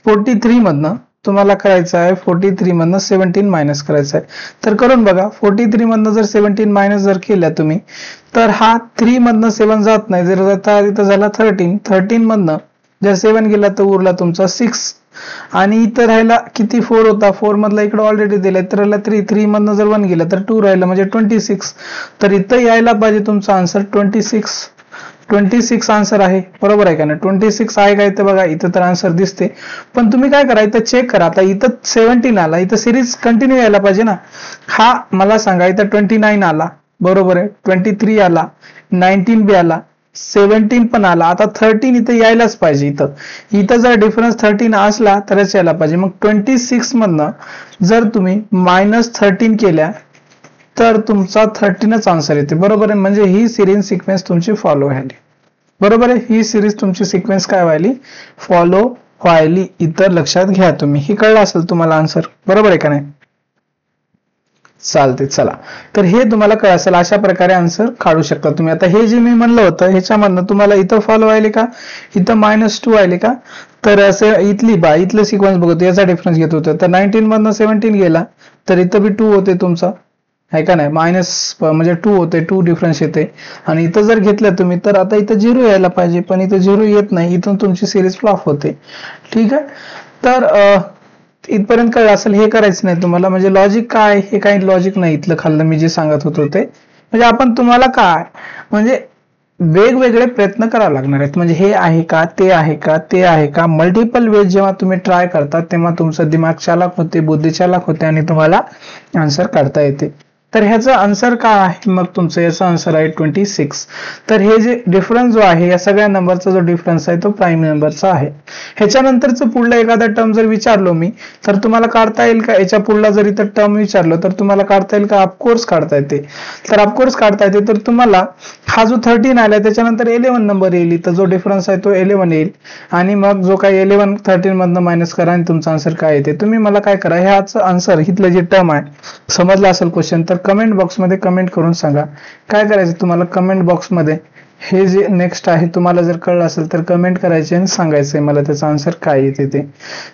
43 मधनं तुम्हाला करायचं आहे, 43 मधनं 17 मायनस करायचं आहे. तर करून बघा, 43 मधनं जर 17 मायनस जर केल्या तुम्ही, तर हा 3 मधनं 7 जात नाही, जर जाता इथं झाला 13 मधनं जर 7 गेला तर उरला तुमचा 6 आणि इथं राहिला किती, 4 होता, 4 मधला इकडे ऑलरेडी दिलाय तर राहिला 3 मधनं जर 1 गेला तर 2 राहिला, म्हणजे 26. तर इथं यायला पाहिजे तुमचा आन्सर 26 आन्सर आहे, बरोबर आहे का नाही. 26 आहे का इथं बघा, इथं तर आन्सर दिसते. पण तुम्ही काय करा, इथं चेक करा. आता इथं 17 आला, इथं सिरीज कंटिन्यू यायला पाहिजे ना. हा मला सांगा, इथं 29 आला, बरोबर आहे, 23 आला, 19 बी आला, 17 पण आला, आता 13 इथं यायलाच पाहिजे. इथं जर डिफरन्स 13 असला तरच यायला पाहिजे. मग 26 मधनं जर तुम्ही -13 केल्या तर तुमचा 13च आन्सर येते. बरोबर आहे. म्हणजे ही सिरीज सिक्वेन्स तुमची फॉलो व्हायली. बरोबर आहे. ही सिरीज तुमची सिक्वेन्स काय व्हायली, फॉलो व्हायली. इतर लक्षात घ्या तुम्ही. हे कळलं असेल तुम्हाला आन्सर. बरोबर आहे का नाही. चालते. चला, तर हे तुम्हाला कळलं असेल. अशा प्रकारे आन्सर काढू शकता तुम्ही. आता हे जे मी म्हणलं होतं ह्याच्यामधनं तुम्हाला इथं फॉलो व्हायले का, इथं -2 आले का, तर असं इथलं सिक्वेन्स बघतो, याचा डिफरन्स घेत होतं. तर 19 मधनं 17 गेला तर इथं बी 2 होते तुमचा, आहे का नाही, म्हणजे 2 होते, 2 डिफरन्स येते. आणि इथं जर घेतलं तुम्ही तर आता इथं 0 यायला पाहिजे, पण इथं 0 येत नाही. इथून तुमची सिरीज फ्लॉप होते. ठीक आहे. तर इथपर्यंत कळलं असेल. हे करायचं नाही तुम्हाला. म्हणजे लॉजिक काय, हे काही लॉजिक नाही इथलं खाल्लं मी जे सांगत होतो ते. म्हणजे आपण तुम्हाला काय, म्हणजे वेगवेगळे प्रयत्न करावे लागणार आहेत. म्हणजे हे आहे का, ते आहे का, ते आहे का, मल्टिपल वेज जेव्हा तुम्ही ट्राय करता तेव्हा तुमचं दिमाग चालाक होते, बुद्धी चालाक होते आणि तुम्हाला आन्सर काढता येते. तर ह्याचा आन्सर काय आहे, मग तुमचं याचा आन्सर आहे 26. तर हे जे डिफरन्स जो आहे या सगळ्या नंबरचा जो डिफरन्स आहे तो प्राईम नंबरचा आहे. ह्याच्यानंतरचं पुढलं एखादा टर्म जर विचारलो मी तर तुम्हाला काढता येईल का, याच्या पुढला जर इथं टर्म विचारलं तर तुम्हाला काढता येईल का, ऑफकोर्स काढता येते. तर ऑफकोर्स काढता येते. तर तुम्हाला हा जो 13 आला त्याच्यानंतर 11 नंबर येईल, इथं जो डिफरन्स आहे तो 11 येईल. आणि मग जो काही 11 13 मधनं मायनस करा आणि तुमचा आन्सर काय येते. तुम्ही मला काय करा, ह्याचं आन्सर इथलं जे टर्म आहे समजलं असेल क्वेश्चन तर कमेंट बॉक्समध्ये कमेंट करून सांगा. काय करायचं तुम्हाला, कमेंट बॉक्समध्ये हे जे नेक्स्ट आहे तुम्हाला जर कळलं असेल तर कमेंट करायचे आणि सांगायचंय मला त्याचा आन्सर काय येते ते.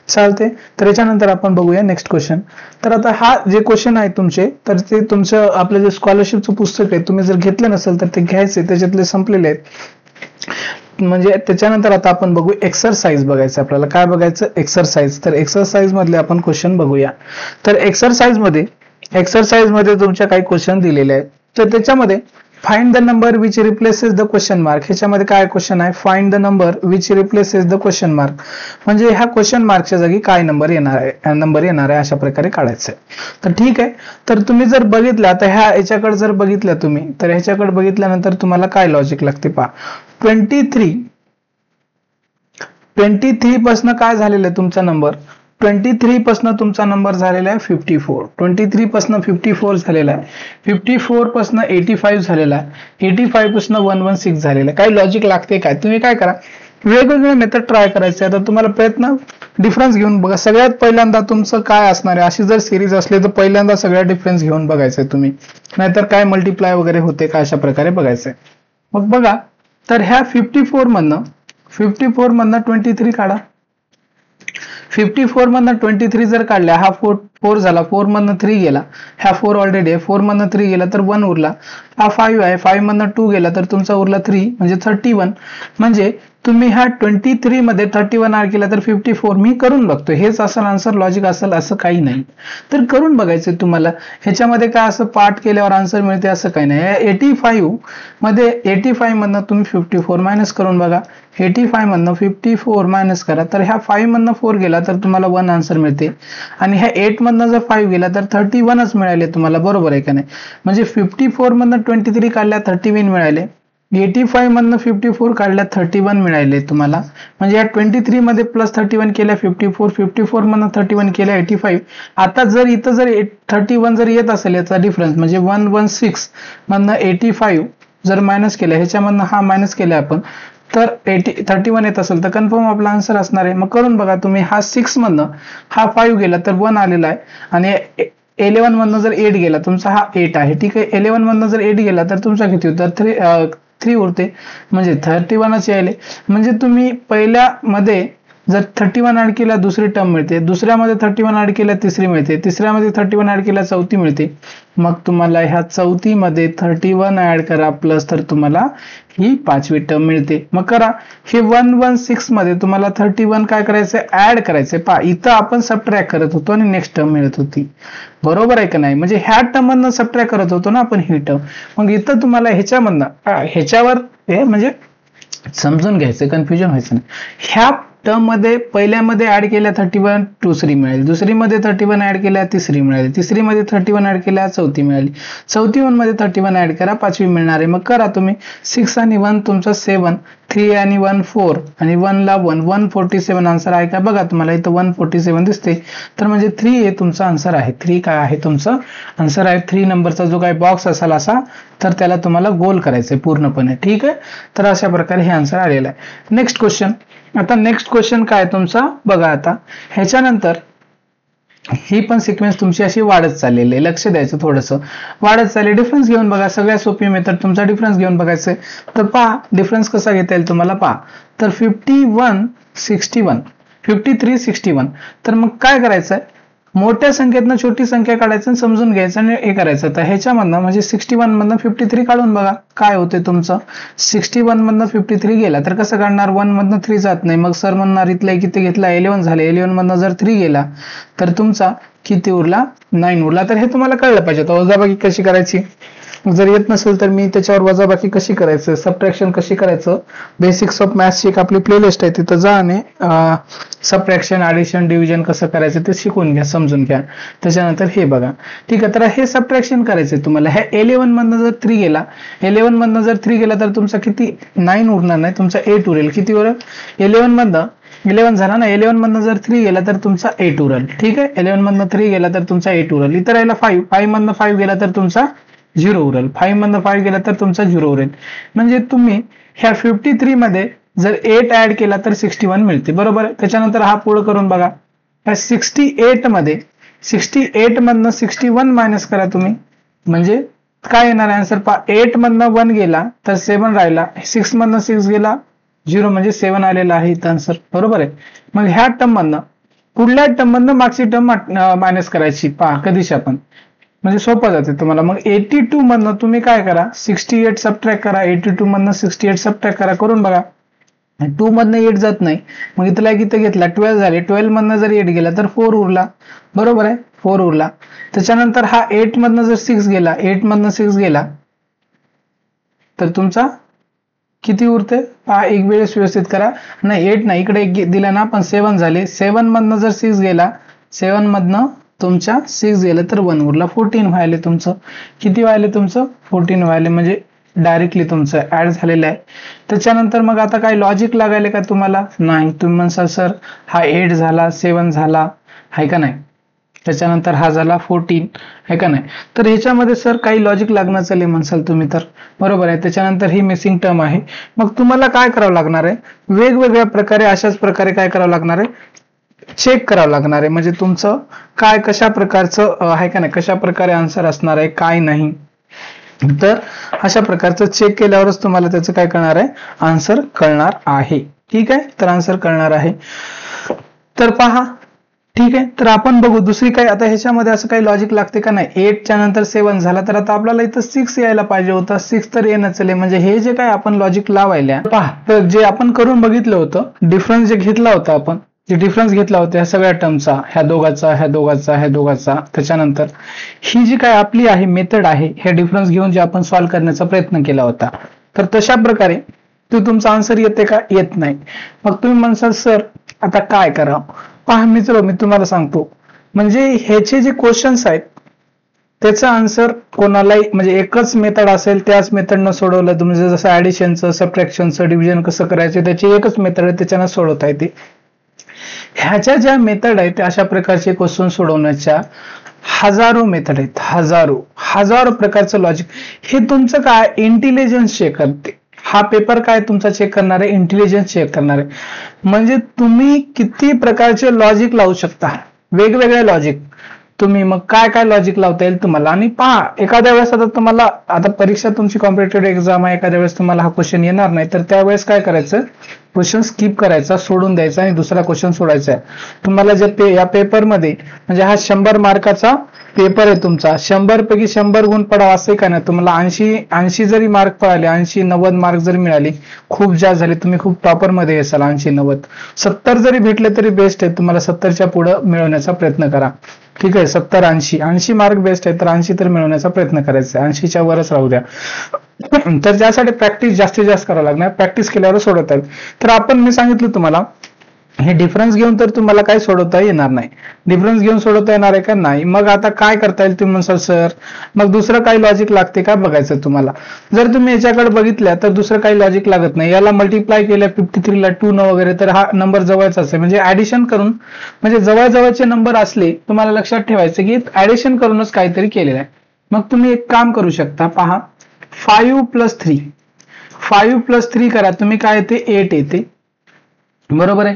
चालते. तर याच्यानंतर आपण बघूया नेक्स्ट क्वेश्चन. तर आता हा जे क्वेश्चन आहे तुमचे, तर ते तुमचं आपलं जे स्कॉलरशिपचं पुस्तक आहे तुम्ही जर घेतलं नसेल तर ते घ्यायचे, त्याच्यातले संपलेले आहेत. म्हणजे त्याच्यानंतर आता आपण बघू एक्सरसाइज बघायचं. आपल्याला काय बघायचं, एक्सरसाइज. तर एक्सरसाइज मधले आपण क्वेश्चन बघूया. तर एक्सरसाइज मध्ये तुमच्या काही क्वेश्चन दिलेले आहेत. तर त्याच्यामध्ये find the number which replaces the question mark. ह्याच्यामध्ये काय क्वेश्चन आहे, find the number which replaces the question mark. म्हणजे ह्या क्वेश्चन मार्कच्या जागी काय नंबर येणार आहे अशा प्रकारे काढायचं आहे. तर ठीक आहे. तर तुम्ही जर बघितलं, आता ह्याच्याकडे जर बघितलं तुम्ही तर ह्याच्याकडे बघितल्यानंतर तुम्हाला काय लॉजिक लागते पहा. 23 पासून काय झालेलं आहे तुमचा नंबर, 23 पासून तुमचा नंबर झालेला आहे 54. 23 पासून 54 झालेला आहे. 54 पासून 85 झालेला आहे. 85 पासून 116 झालेला आहे. काही लॉजिक लागते काय, तुम्ही काय करा, वेगवेगळे मेथड ट्राय करायचे. आता तुम्हाला प्रयत्न डिफरन्स घेऊन बघा. सगळ्यात पहिल्यांदा तुमचं काय असणार आहे, अशी जर सिरीज असली तर पहिल्यांदा सगळ्या डिफरन्स घेऊन बघायचंय तुम्ही, नाहीतर काय मल्टिप्लाय वगैरे होते का अशा प्रकारे बघायचंय. मग बघा, तर ह्या 54 मधनं 23 काढा. 54 मधनं 23 जर काढल्या, हा 4 झाला, 4 मधनं 3 गेला, ह्या 4 ऑलरेडी आहे, 4 मधनं 3 गेला तर 1 उरला. हा 5 आहे, 5 मधनं 2 गेला तर तुमचा उरला 3 म्हणजे 31. म्हणजे तुम्ही ह्या 23 मध्ये 31 ऍड केला तर 54. मी करून बघतो, हेच असेल आन्सर, लॉजिक असेल असं काही नाही. तर करून बघायचं तुम्हाला. ह्याच्यामध्ये काय असं पार्ट केल्यावर आन्सर मिळते असं काही नाही. 85 मध्ये 85 मधनं तुम्ही 54 मायनस करून बघा. 85 मधनं 54 मायनस करा तर ह्या 5 मधनं 4 गेला तर तुम्हाला 1 आन्सर मिळते. आणि ह्या 8 मधनं जर 5 गेला तर 31च मिळाले तुम्हाला. बरोबर आहे का नाही. म्हणजे 54 मधनं 23 काढल्या 31 मिळाले. 85 मधनं 54 काढल्या 31 मिळाले तुम्हाला. म्हणजे या 23 मध्ये प्लस 31 केल्या 54 मधनं 31 केल्या 85. आता जर इथं जर 31 जर येत असेल याचा डिफरन्स म्हणजे 116 मधनं 85 जर मायनस केल्या, ह्याच्यामधनं हा मायनस केला आपण तर 31 येत असेल तर कन्फर्म आपला आन्सर असणार आहे. मग करून बघा तुम्ही. हा 6 मधनं हा 5 गेला तर 1 आलेला आहे. आणि 11 मधनं जर 8 गेला, तुमचा हा 8 आहे. ठीक आहे. 11 मधनं जर 8 गेला तर तुमचा किती होतं, 3 उरते. म्हणजे 31च यायले. म्हणजे तुम्ही पहिल्या मध्ये जर 31 ऍड केला दुसरी टर्म मिळते, दुसऱ्यामध्ये 31 ऍड केला तिसरी मिळते, तिसऱ्यामध्ये 31 ऍड केला चौथी मिळते. मग तुम्हाला ह्या चौथीमध्ये 31 ऍड करा प्लस तर तुम्हाला ही 5वी टर्म मिळते. मग करा. हे 116 मध्ये तुम्हाला 31 काय करायचं, ऍड करायचंय. पहा, इथं आपण सबट्रॅक्ट करत होतो आणि नेक्स्ट टर्म मिळत होती. बरोबर आहे का नाही. म्हणजे ह्या टर्म मधनं सबट्रॅक्ट करत होतो ना आपण ही टर्म. मग इथं तुम्हाला ह्याच्यामधनं ह्याच्यावर हे म्हणजे समजून घ्यायचं, कन्फ्युजन व्हायचं नाही. ह्या टर्म मध्ये पहिल्यामध्ये ऍड केल्या 31 दुसरी मिळाली, दुसरीमध्ये 31 ऍड केल्या तिसरी मिळाली, तिसरीमध्ये 31 ऍड केल्या चौथी मिळाली, 34 मध्ये 31 ऍड करा पाचवी मिळणार आहे. मग करा तुम्ही 6 आणि 1 तुमचा 7, 3 आणि 1 4 आणि 1 ला 1 147 आन्सर आहे का बघा. तुम्हाला इथं 147 दिसते, तर म्हणजे 3 हे तुमचा आन्सर आहे. 3 काय आहे तुमचं आन्सर आहे. 3 नंबरचा जो काही बॉक्स असेल असा, तर त्याला तुम्हाला गोल करायचंय पूर्णपणे. ठीक आहे, तर अशा प्रकारे हे आन्सर आलेलं आहे. Next question. आता नेक्स्ट क्वेश्चन काय तुमचा बघा. आता ह्याच्यानंतर ही पण सिक्वेन्स तुमची अशी वाढत चाललेली आहे, लक्ष द्यायचं थोडंसं. वाढत चालले, डिफरन्स घेऊन बघा. सगळ्यात सोपी मेथड तुमचा डिफरन्स घेऊन बघायचंय. तर पहा डिफरन्स कसा घेता येईल तुम्हाला पहा. तर 51 61 53 61. तर मग काय करायचंय, मोठ्या संख्येतनं छोटी संख्या काढायचं आणि समजून घ्यायचं आणि हे करायचं. तर ह्याच्यामधनं म्हणजे 61 मधनं 53 काढून बघा काय होते तुमचं. 61 मधनं 53 गेला तर कसं काढणार, 1 मधनं 3 जात नाही. मग सर म्हणणार इथलं किती घेतला, 11 झाले. 11 मधनं जर 3 गेला तर तुमचा किती उरला, 9 उरला. तर हे तुम्हाला कळलं पाहिजे. तर वजाबाकी कशी करायची, जर येत नसेल तर मी त्याच्यावर वजाबाकी कशी करायचं, सबट्रॅक्शन कशी करायचं, बेसिक्स ऑफ मॅथ्सची एक आपली प्लेलिस्ट आहे, तिथं जा आणि सबट्रॅक्शन ॲडिशन डिव्हिजन कसं करायचं ते शिकून घ्या, समजून घ्या. त्याच्यानंतर हे बघा. ठीक आहे, तर हे सबट्रॅक्शन करायचंय तुम्हाला. ह्या 11 मधनं जर 3 गेला, 11 मधनं जर 3 गेला तर तुमचा किती 9 उरणार नाही, तुमचा 8 उरेल. किती उरेल, 11 मधनं 11 झाला ना, 11 मधनं जर 3 गेला तर तुमचा 8 उरेल. ठीक आहे, 11 मधनं 3 गेला तर तुमचा 8 उरेल. इतर राहिला 5, 5 मधनं 5 गेला तर तुमचा 0 उरेल. 5 मधनं 5 गेला तर तुमचा 0 उरेल. म्हणजे तुम्ही ह्या 53 मध्ये जर 8 ऍड केला तर 61 मिळते, बरोबर. त्याच्यानंतर हा पुढे करून बघा. ह्या 68 मध्ये 68 मधनं 61 मायनस करा तुम्ही, म्हणजे काय येणार आन्सर पहा. 8 मधनं 1 गेला तर 7 राहिला, 6 मधनं 6 गेला 0 म्हणजे 7 आलेला आहे इथं आन्सर, बरोबर आहे. मग ह्या टर्म मधनं पुढल्या टर्म मधनं मागची टर्म मायनस करायची पहा कधीशी आपण, म्हणजे सोपं जाते तुम्हाला. मग 82 मधनं तुम्ही काय करा, 68 सबट्रॅक्ट करा. 82 मधनं 68 सबट्रॅक्ट करा, करून बघा. 2 मधनं 8 जात नाही, मग इथला किती घेतला 12 झाले. 12 मधनं जर 8 गेला तर 4 उरला, बरोबर आहे, 4 उरला. त्याच्यानंतर हा 8 मधनं जर 6 गेला, 8 मधनं 6 गेला तर तुमचा किती उरते पहा. एक वेळेस व्यवस्थित करा. नाही 8 नाही, इकडे एक दिला ना आपण, 7 झाले. 7 मधनं जर 6 गेला, 7 मधनं तुमच्या 6 गेलं तर 1 उरला. 14 व्हायले तुमचं. किती व्हायले तुमचं 14 व्हायले, म्हणजे डायरेक्टली तुमचं ऍड झालेलं आहे. त्याच्यानंतर मग आता काय लॉजिक लागायला का तुम्हाला, नाही. तुम्ही म्हणसाल सर हा 8 झाला, 7 झाला आहे का नाही, त्याच्यानंतर हा झाला 14 आहे का नाही, तर ह्याच्यामध्ये सर काही लॉजिक लागणार चालेल म्हणसाल तुम्ही, तर बरोबर आहे. त्याच्यानंतर ही मिसिंग टर्म आहे. मग तुम्हाला काय करावं लागणार आहे, वेगवेगळ्या प्रकारे अशाच प्रकारे काय करावं लागणार आहे, चेक करावं लागणार आहे. म्हणजे तुमचं काय कशा प्रकारचं आहे का नाही, कशा प्रकारे आन्सर असणार आहे काय नाही, तर अशा प्रकारचं चेक केल्यावरच तुम्हाला त्याचं काय करणार आहे, आन्सर कळणार आहे. ठीक आहे, तर आन्सर कळणार आहे. तर पहा, ठीक आहे, तर आपण बघू दुसरी काय. आता ह्याच्यामध्ये असं काही लॉजिक लागते का नाही. 8 च्या नंतर 7 झाला तर आता आपल्याला इथं 6 यायला पाहिजे होता, 6 तर येणं चले. म्हणजे हे जे काय आपण लॉजिक लावायला पहा, तर जे आपण करून बघितलं होतं, डिफरन्स जे घेतला होता आपण, जे डिफरन्स घेतला होता ह्या सगळ्या टर्मचा, ह्या दोघाचा, ह्या दोघाचा, ह्या दोघाचा, त्याच्यानंतर ही जी काय आपली आहे मेथड आहे, ह्या डिफरन्स घेऊन जे आपण सॉल्व्ह करण्याचा प्रयत्न केला होता, तर तशा प्रकारे तो तुमचा आन्सर येते का, येत नाही. मग तुम्ही म्हणसाल सर आता काय करावं. पहा मित्र, मी तुम्हाला सांगतो, म्हणजे ह्याचे जे क्वेश्चन्स आहेत त्याचं आन्सर कोणालाही, म्हणजे एकच मेथड असेल त्याच मेथडनं सोडवलं, म्हणजे जसं ऍडिशनचं, सबट्रॅक्शनचं, डिव्हिजन कसं करायचं त्याची एकच मेथड आहे, त्याच्यानं सोडवता येते. ह्याच्या ज्या मेथड आहेत अशा प्रकारचे क्वेश्चन सोडवण्याच्या हजारो मेथड आहेत, हजारो प्रकारचं लॉजिक. हे तुमचं काय इंटेलिजन्स चेक करते. हा पेपर काय तुमचा चेक करणार आहे, इंटेलिजन्स चेक करणार आहे. म्हणजे तुम्ही किती प्रकारचे लॉजिक लावू शकता, वेगवेगळे लॉजिक तुम्ही. मग काय काय लॉजिक लावता येईल तुम्हाला. आणि पहा, एखाद्या वेळेस आता तुम्हाला, आता परीक्षा तुमची कॉम्पिटेटिव्ह एक्झाम आहे, एखाद्या वेळेस तुम्हाला हा क्वेश्चन येणार नाही, तर त्यावेळेस काय करायचं, क्वेश्चन स्किप करायचा, सोडून द्यायचा आणि दुसरा क्वेश्चन सोडायचा आहे. तुम्हाला जे या पेपरमध्ये, म्हणजे हा 100 मार्काचा पेपर आहे तुमचा, 100 पैकी 100 गुण पडावा असं का नाही. तुम्हाला 80 जरी मार्क पडाले, 80-90 मार्क जरी मिळाले, खूप जास्त झाले, तुम्ही खूप टॉपर मध्ये असाल. 80-90 70 जरी भेटले तरी बेस्ट आहे. तुम्हाला 70च्या पुढे मिळवण्याचा प्रयत्न करा. ठीक आहे, 70-80 मार्क बेस्ट आहे, तर 80 तर मिळवण्याचा प्रयत्न करायचा, 80च्या वरच राहू द्या. तर त्यासाठी प्रॅक्टिस जास्तीत जास्त करावं लागणार. प्रॅक्टिस केल्यावर सोडवता येईल. तर आपण, मी सांगितलं तुम्हाला हे डिफरन्स घेऊन तर तुम्हाला काय सोडवता येणार नाही. डिफरन्स घेऊन सोडवता येणार आहे का? नाही. मग आता काय करता येईल तुम्ही म्हणसाल सर मग दुसरं काही लॉजिक लागते का बघायचं तुम्हाला. जर तुम्ही याच्याकडे बघितल्या तर दुसरं काही लॉजिक लागत नाही. याला मल्टिप्लाय केलं 53 ला 2 न वगैरे तर हा नंबर जवळचा असेल. म्हणजे ऍडिशन करून म्हणजे जवळजवळचे नंबर असले तुम्हाला लक्षात ठेवायचं की ऍडिशन करूनच काहीतरी केलेलं आहे. मग तुम्ही एक काम करू शकता, पहा 5 + 3 करा तुम्ही, काय येते 8 येते, बरोबर आहे.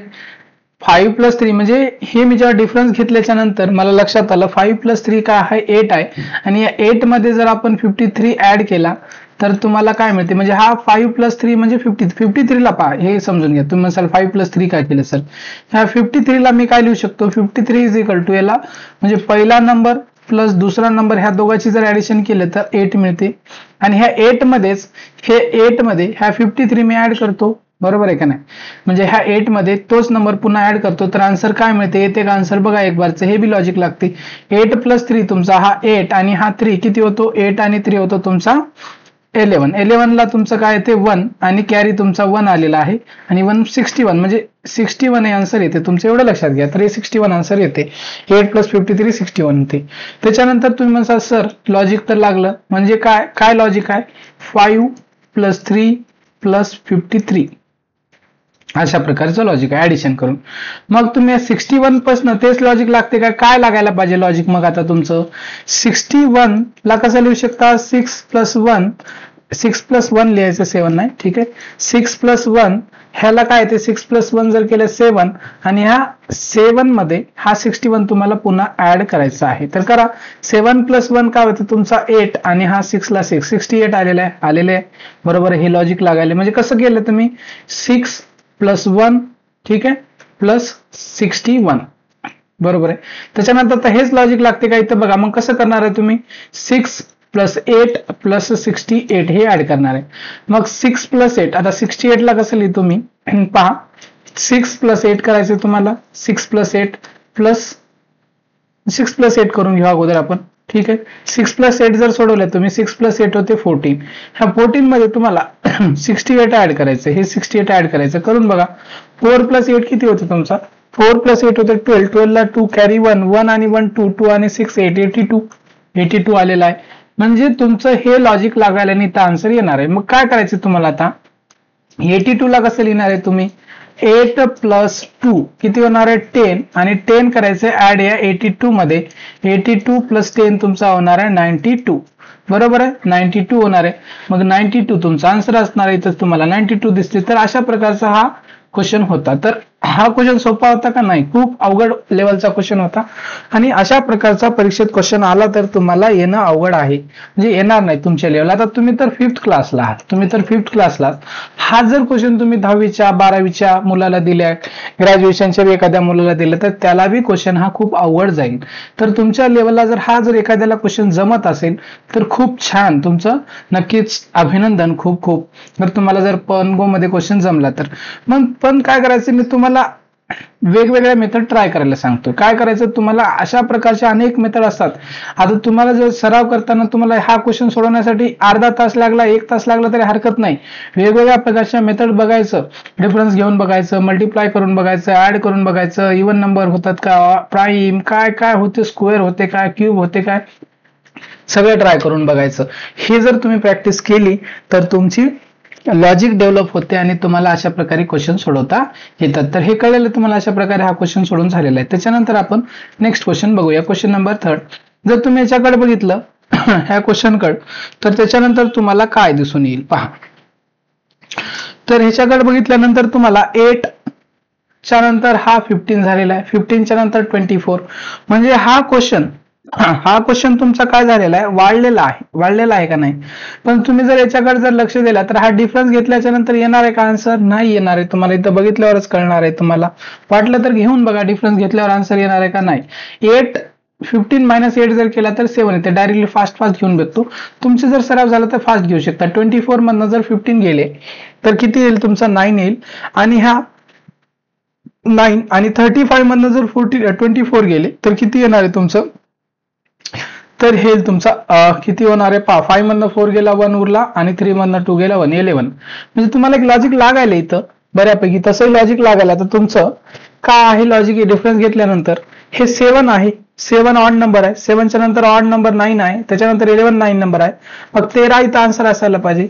5 + 3 म्हणजे हे मी जेव्हा डिफरन्स घेतल्याच्या नंतर मला लक्षात आलं 5 + 3 काय आहे 8 आहे. आणि या 8 मध्ये जर आपण 53 ऍड केला तर तुम्हाला काय मिळते, म्हणजे हा 5 + 3 म्हणजे 53 ला पहा हे समजून घ्या. तुम्ही म्हणसाल 5 + 3 काय केलं सर, ह्या 53 ला मी काय लिहू शकतो, 53 = याला म्हणजे पहिला नंबर प्लस दुसरा नंबर ह्या दोघांची जर ऍडिशन केलं तर 8 मिळते. आणि ह्या 8 मध्येच हे 8 मध्ये ह्या 53 मी ऍड करतो, बरोबर आहे का नाही. म्हणजे ह्या 8 मध्ये तोच नंबर पुन्हा ऍड करतो तर आन्सर काय मिळते, येते का आन्सर बघा एक बारचं. हे बी लॉजिक लागते. 8 + 3 तुमचा हा 8 आणि हा 3 किती होतो, 8 आणि 3 होतो तुमचा 11 ला तुमचं काय येते 1 आणि कॅरी तुमचा 1 आलेला आहे आणि 161 म्हणजे 61 हे आन्सर येते तुमचं, एवढं लक्षात घ्या. तर हे 61 आन्सर येते. 8 + 53 61 येते. त्याच्यानंतर तुम्ही म्हणसाल सर लॉजिक तर लागलं, म्हणजे काय काय लॉजिक आहे, 5 + 3 + 53 अशा प्रकारचं लॉजिक आहे ऍडिशन करून. मग तुम्ही 61 पासून तेच लॉजिक लागते का, काय लागायला पाहिजे लॉजिक. मग आता तुमचं 61 ला कसं लिहू शकता, 6 + 1 लिहायचं, 7 नाही, ठीक आहे. 6 + 1 ह्याला काय येते, 6 + 1 जर केलं 7 आणि ह्या 7 मध्ये हा 61 तुम्हाला पुन्हा ऍड करायचा आहे. तर करा, 7 + 1 काय होतं तुमचा 8 आणि हा 6 ला 6 68 आलेले आहे, बरोबर. हे लॉजिक लागायला म्हणजे कसं केलं तुम्ही, 6 + 1 ठीक आहे प्लस 61, बरोबर आहे. त्याच्यानंतर हेच लॉजिक लागते का इथं बघा. मग कसं करणार आहे तुम्ही, 6 + 8 + 68 हे ऍड करणार आहे. मग 6 + 8 आता 68 ला कसं लिहितो मी, पहा 6 + 8 करायचं तुम्हाला, 6 + 8 प्लस 6 + 8 करून घेऊ अगोदर आपण, ठीक आहे. 6 + 8 जर सोडवलं तुम्ही 6 + 8 होते 14. ह्या 14 मध्ये तुम्हाला 68 ऍड करायचं, हे 68 ऍड करायचं, करून बघा. 4 + 8 किती होतं तुमचा, 4 + 8 होते 12, 12 ला 2 कॅरी 1, 1 आणि 1 2, 2 आणि 6 8, 82 आलेला आहे. म्हणजे तुमचं हे लॉजिक लागायला आणि इथं आन्सर येणार आहे. मग काय करायचं तुम्हाला आता, 82 ला कसं लिहिणार आहे तुम्ही, 8 + 2 किती होणार आहे 10 आणि 10 करायचं ऍड या 82 मध्ये, 82 + 10 तुमचा होणार आहे 92, बरोबर आहे. 92 होणार आहे. मग 92 तुमचा आन्सर असणार आहे. इथं तुम्हाला 92 दिसते. तर अशा प्रकारचा हा क्वेश्चन होता. तर हा क्वेश्चन सोपा होता का, नाही, खूप अवघड लेवलचा क्वेश्चन होता. आणि अशा प्रकारचा परीक्षेत क्वेश्चन आला तर तुम्हाला येणं अवघड आहे, म्हणजे येणार नाही तुमच्या लेवलला. आता तुम्ही तर 5th क्लासला आहात, हा जर क्वेश्चन तुम्ही 10वीच्या 12वीच्या मुलाला दिल्या, ग्रॅज्युएशनच्या एखाद्या मुलाला दिलं तर त्याला बी क्वेश्चन हा खूप अवघड जाईल. तर तुमच्या लेवलला जर एखाद्याला क्वेश्चन जमत असेल तर खूप छान, तुमचं नक्कीच अभिनंदन, खूप खूप. जर तुम्हाला जर पनगो मध्ये क्वेश्चन जमला तर. मग पण काय करायचं, मी तुम्हाला वेगवेगळ्या मेथड ट्राय करायला सांगतो. काय करायचं, तुम्हाला अशा प्रकारच्या अनेक मेथड असतात. आता तुम्हाला जर सराव करताना तुम्हाला हा क्वेश्चन सोडवण्यासाठी अर्धा तास लागला, 1 तास लागला तरी हरकत नाही. वेगवेगळ्या प्रकारच्या मेथड बघायचं, डिफरन्स घेऊन बघायचं, मल्टिप्लाय करून बघायचं, ऍड करून बघायचं, इव्हन नंबर होतात का, प्राईम काय काय होते, स्क्वेअर होते काय, क्यूब होते काय, सगळं ट्राय करून बघायचं. हे जर तुम्ही प्रॅक्टिस केली तर तुमची लॉजिक डेव्हलप होते आणि तुम्हाला अशा प्रकारे क्वेश्चन सोडवता येतात. तर हे कळलेलं तुम्हाला, अशा प्रकारे हा क्वेश्चन सोडून झालेला आहे. त्याच्यानंतर आपण नेक्स्ट क्वेश्चन बघूया. Question number 3. जर तुम्ही याच्याकडे बघितलं ह्या क्वेश्चन कडे, तर त्याच्यानंतर तुम्हाला काय दिसून येईल पहा. तर ह्याच्याकडे बघितल्यानंतर तुम्हाला 8 च्या नंतर हा 15 झालेला आहे, 15 च्या नंतर 24, म्हणजे हा क्वेश्चन तुमचा काय झालेला आहे, वाढलेला आहे का नाही. पण तुम्ही जर याच्याकडे जर लक्ष दिलं तर हा डिफरन्स घेतल्याच्या नंतर येणार आहे का आन्सर, नाही येणार आहे. तुम्हाला इथं बघितल्यावरच कळणार आहे. तुम्हाला वाटलं तर घेऊन बघा, डिफरन्स घेतल्यावर आन्सर येणार आहे का नाही. 15 - 8 जर केला तर 7 येते. डायरेक्टली फास्ट घेऊन भेटतो. तुमचे जर सराव झाला तर फास्ट घेऊ शकता. 24 मधनं जर 15 गेले तर किती येईल तुमचा, 9 येईल. आणि ह्या 9 आणि 35 मधनं जर 24 गेले तर किती येणार आहे तुमचं, तर हे तुमचा किती होणार आहे पहा. 5 मधनं 4 गेला 1 उरला आणि 3 मधनं 2 गेला 1, 11. म्हणजे तुम्हाला एक लॉजिक लागायला इथं बऱ्यापैकी, तसंही लॉजिक लागायला. तर तुमचं काय आहे लॉजिक डिफरन्स घेतल्यानंतर? हे 7 आहे, 7 ऑड नंबर आहे, 7च्या नंतर ऑड नंबर 9 आहे, त्याच्यानंतर 11 9 नंबर आहे, मग 13 इथं आन्सर असायला पाहिजे.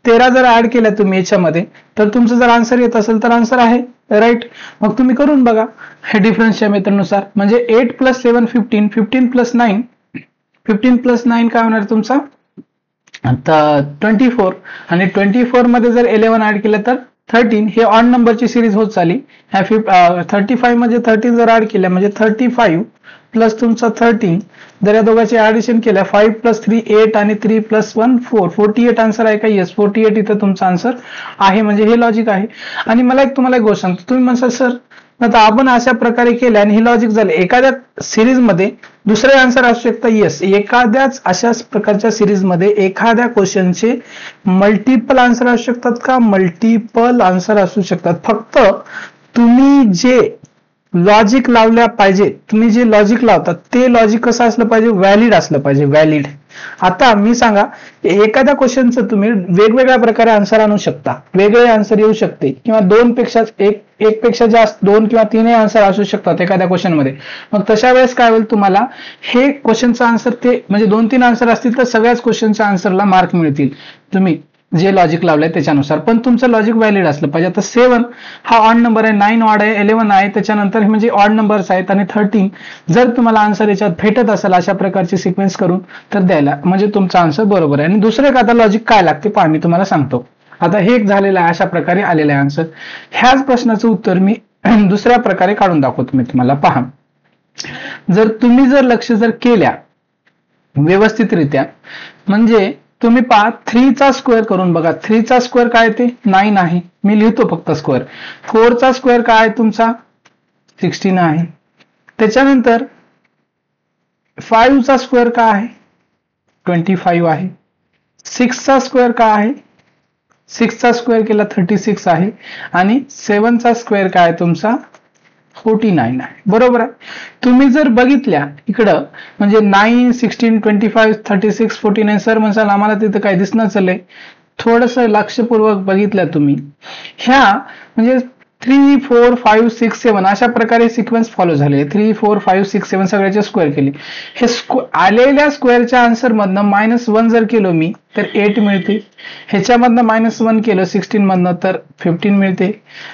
13 जर ऍड केल्या तुम्ही याच्यामध्ये तर तुमचं जर आन्सर येत असेल तर आन्सर आहे, राईट. मग तुम्ही करून बघा हे डिफरन्सच्या मेथडनुसार. म्हणजे 8 + 7 15, 15 + 9, 15 + 9 काय होणार तुमचा आता 24, आणि 24 मध्ये जर 11 ऍड केलं तर 13. हे ऑड नंबरची सिरीज होत चालली. 35 मध्ये 13 जर ऍड केल्या म्हणजे 35 प्लस तुमचा 13, जर या दोघांचे ऍडिशन केल्या 5 + 3 8 आणि 3 + 1 4, 48 आन्सर आहे का? येस, 48 इथं तुमचा आन्सर आहे. म्हणजे हे लॉजिक आहे. आणि मला तुम्हाला एक गोष्ट सांगतो, तुम्ही म्हणसाल सर आता आपण अशा प्रकारे केलं आणि हे लॉजिक झालं, एखाद्या सिरीज मध्ये दुसरे आन्सर असू शकतात. येस, एखाद्याच अशाच प्रकारच्या सिरीज मध्ये एखाद्या क्वेश्चनचे मल्टिपल आन्सर असू शकतात का? मल्टिपल आन्सर असू शकतात. फक्त तुम्ही जे लॉजिक लावल्या पाहिजे, तुम्ही जे लॉजिक लावतात ते लॉजिक कसं असलं पाहिजे? व्हॅलिड असलं पाहिजे, व्हॅलिड. आता मी सांगा, एखाद्या क्वेश्चनचं तुम्ही वेगवेगळ्या प्रकारे आन्सर आणू शकता, वेगळे आन्सर येऊ शकते, किंवा एक पेक्षा जास्त 2 किंवा 3 आन्सर असू शकतात एखाद्या क्वेश्चन मध्ये. मग तशा वेळेस काय होईल, तुम्हाला हे क्वेश्चनचं आन्सर ते म्हणजे 2-3 आन्सर असतील तर सगळ्याच क्वेश्चनच्या आन्सरला मार्क मिळतील तुम्ही जे लॉजिक लावलंय त्याच्यानुसार. पण तुमचं लॉजिक व्हॅलिड असलं पाहिजे. आता 7 हा ऑड नंबर आहे, 9 ऑड आहे, 11 आहे, त्याच्यानंतर म्हणजे ऑड नंबर्स आहेत, आणि 13 जर तुम्हाला आन्सर याच्यात भेटत असेल अशा प्रकारची सिक्वेन्स करून तर द्यायला म्हणजे तुमचा आन्सर बरोबर आहे. आणि दुसरं एक आता लॉजिक काय लागते पहा, मी तुम्हाला सांगतो. आता हे एक झालेलं आहे, अशा प्रकारे आलेलं आहे आन्सर. ह्याच प्रश्नाचं उत्तर मी दुसऱ्या प्रकारे काढून दाखवतो मी तुम्हाला. पहा, जर तुम्ही लक्ष केल्या व्यवस्थितरित्या, म्हणजे तुम्ही पहा 3 चा स्क्वेअर करून बघा. 3 चा स्क्वेअर काय ते 9 आहे, मी लिहितो फक्त स्क्वेअर. 4 चा स्क्वेअर काय आहे तुमचा 16 आहे. त्याच्यानंतर 5 चा स्क्वेअर काय आहे 25 आहे. 6 चा स्क्वेअर काय आहे, 6 चा स्क्वेअर केला 36 आहे. आणि 7 चा स्क्वेअर काय आहे तुमचा 49 आहे. बरोबर आहे. तुम्ही जर बघितल्या इकडं म्हणजे 9 16 25 36 49, सर म्हणसाल आम्हाला तिथं काय दिसणं चाललंय. थोडस लक्षपूर्वक बघितलं तुम्ही, ह्या म्हणजे 3 4 5 6 7 अशा प्रकारे सिक्वेन्स फॉलो झाले. 3 4 5 6 7 सगळ्याचे स्क्वेअर केले. हे आलेल्या स्क्वेअरच्या आन्सर मधनं -1 जर केलं मी तर 8 मिळते. ह्याच्यामधनं -1 केलं 16 मधनं तर 15 मिळते.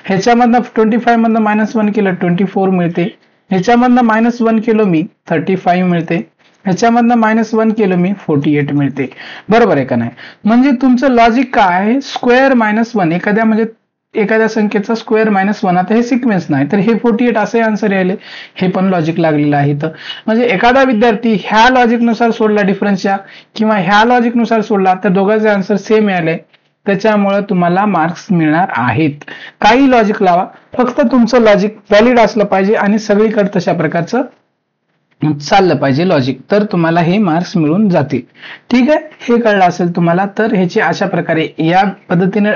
ह्याच्यामधनं 25 मधनं -1 केलं 24 मिळते. ह्याच्यामधनं -1 केलं मी 35 मिळते. ह्याच्यामधनं -1 केलं मी 48 मिळते. बरोबर आहे का नाही? म्हणजे तुमचं लॉजिक काय आहे, स्क्वेअर -1 एखाद्या संख्येचा स्क्वेअर -1. आता हे सिक्वेन्स नाही तर हे 48 असे आन्सर यायले, हे पण लॉजिक लागलेलं आहे. तर म्हणजे एखादा विद्यार्थी ह्या लॉजिकनुसार सोडला डिफरन्सच्या किंवा ह्या लॉजिकनुसार सोडला तर दोघांचे आन्सर सेम यायले, त्याच्यामुळे तुम्हाला मार्क्स मिळणार आहेत. काही लॉजिक लावा, फक्त तुमचं लॉजिक व्हॅलिड असलं पाहिजे आणि सगळीकडे तशा प्रकारचं चाललं पाहिजे लॉजिक, तर तुम्हाला हे मार्क्स मिळून जातील. ठीक आहे, हे कळलं असेल तुम्हाला. तर ह्याची अशा प्रकारे या पद्धतीने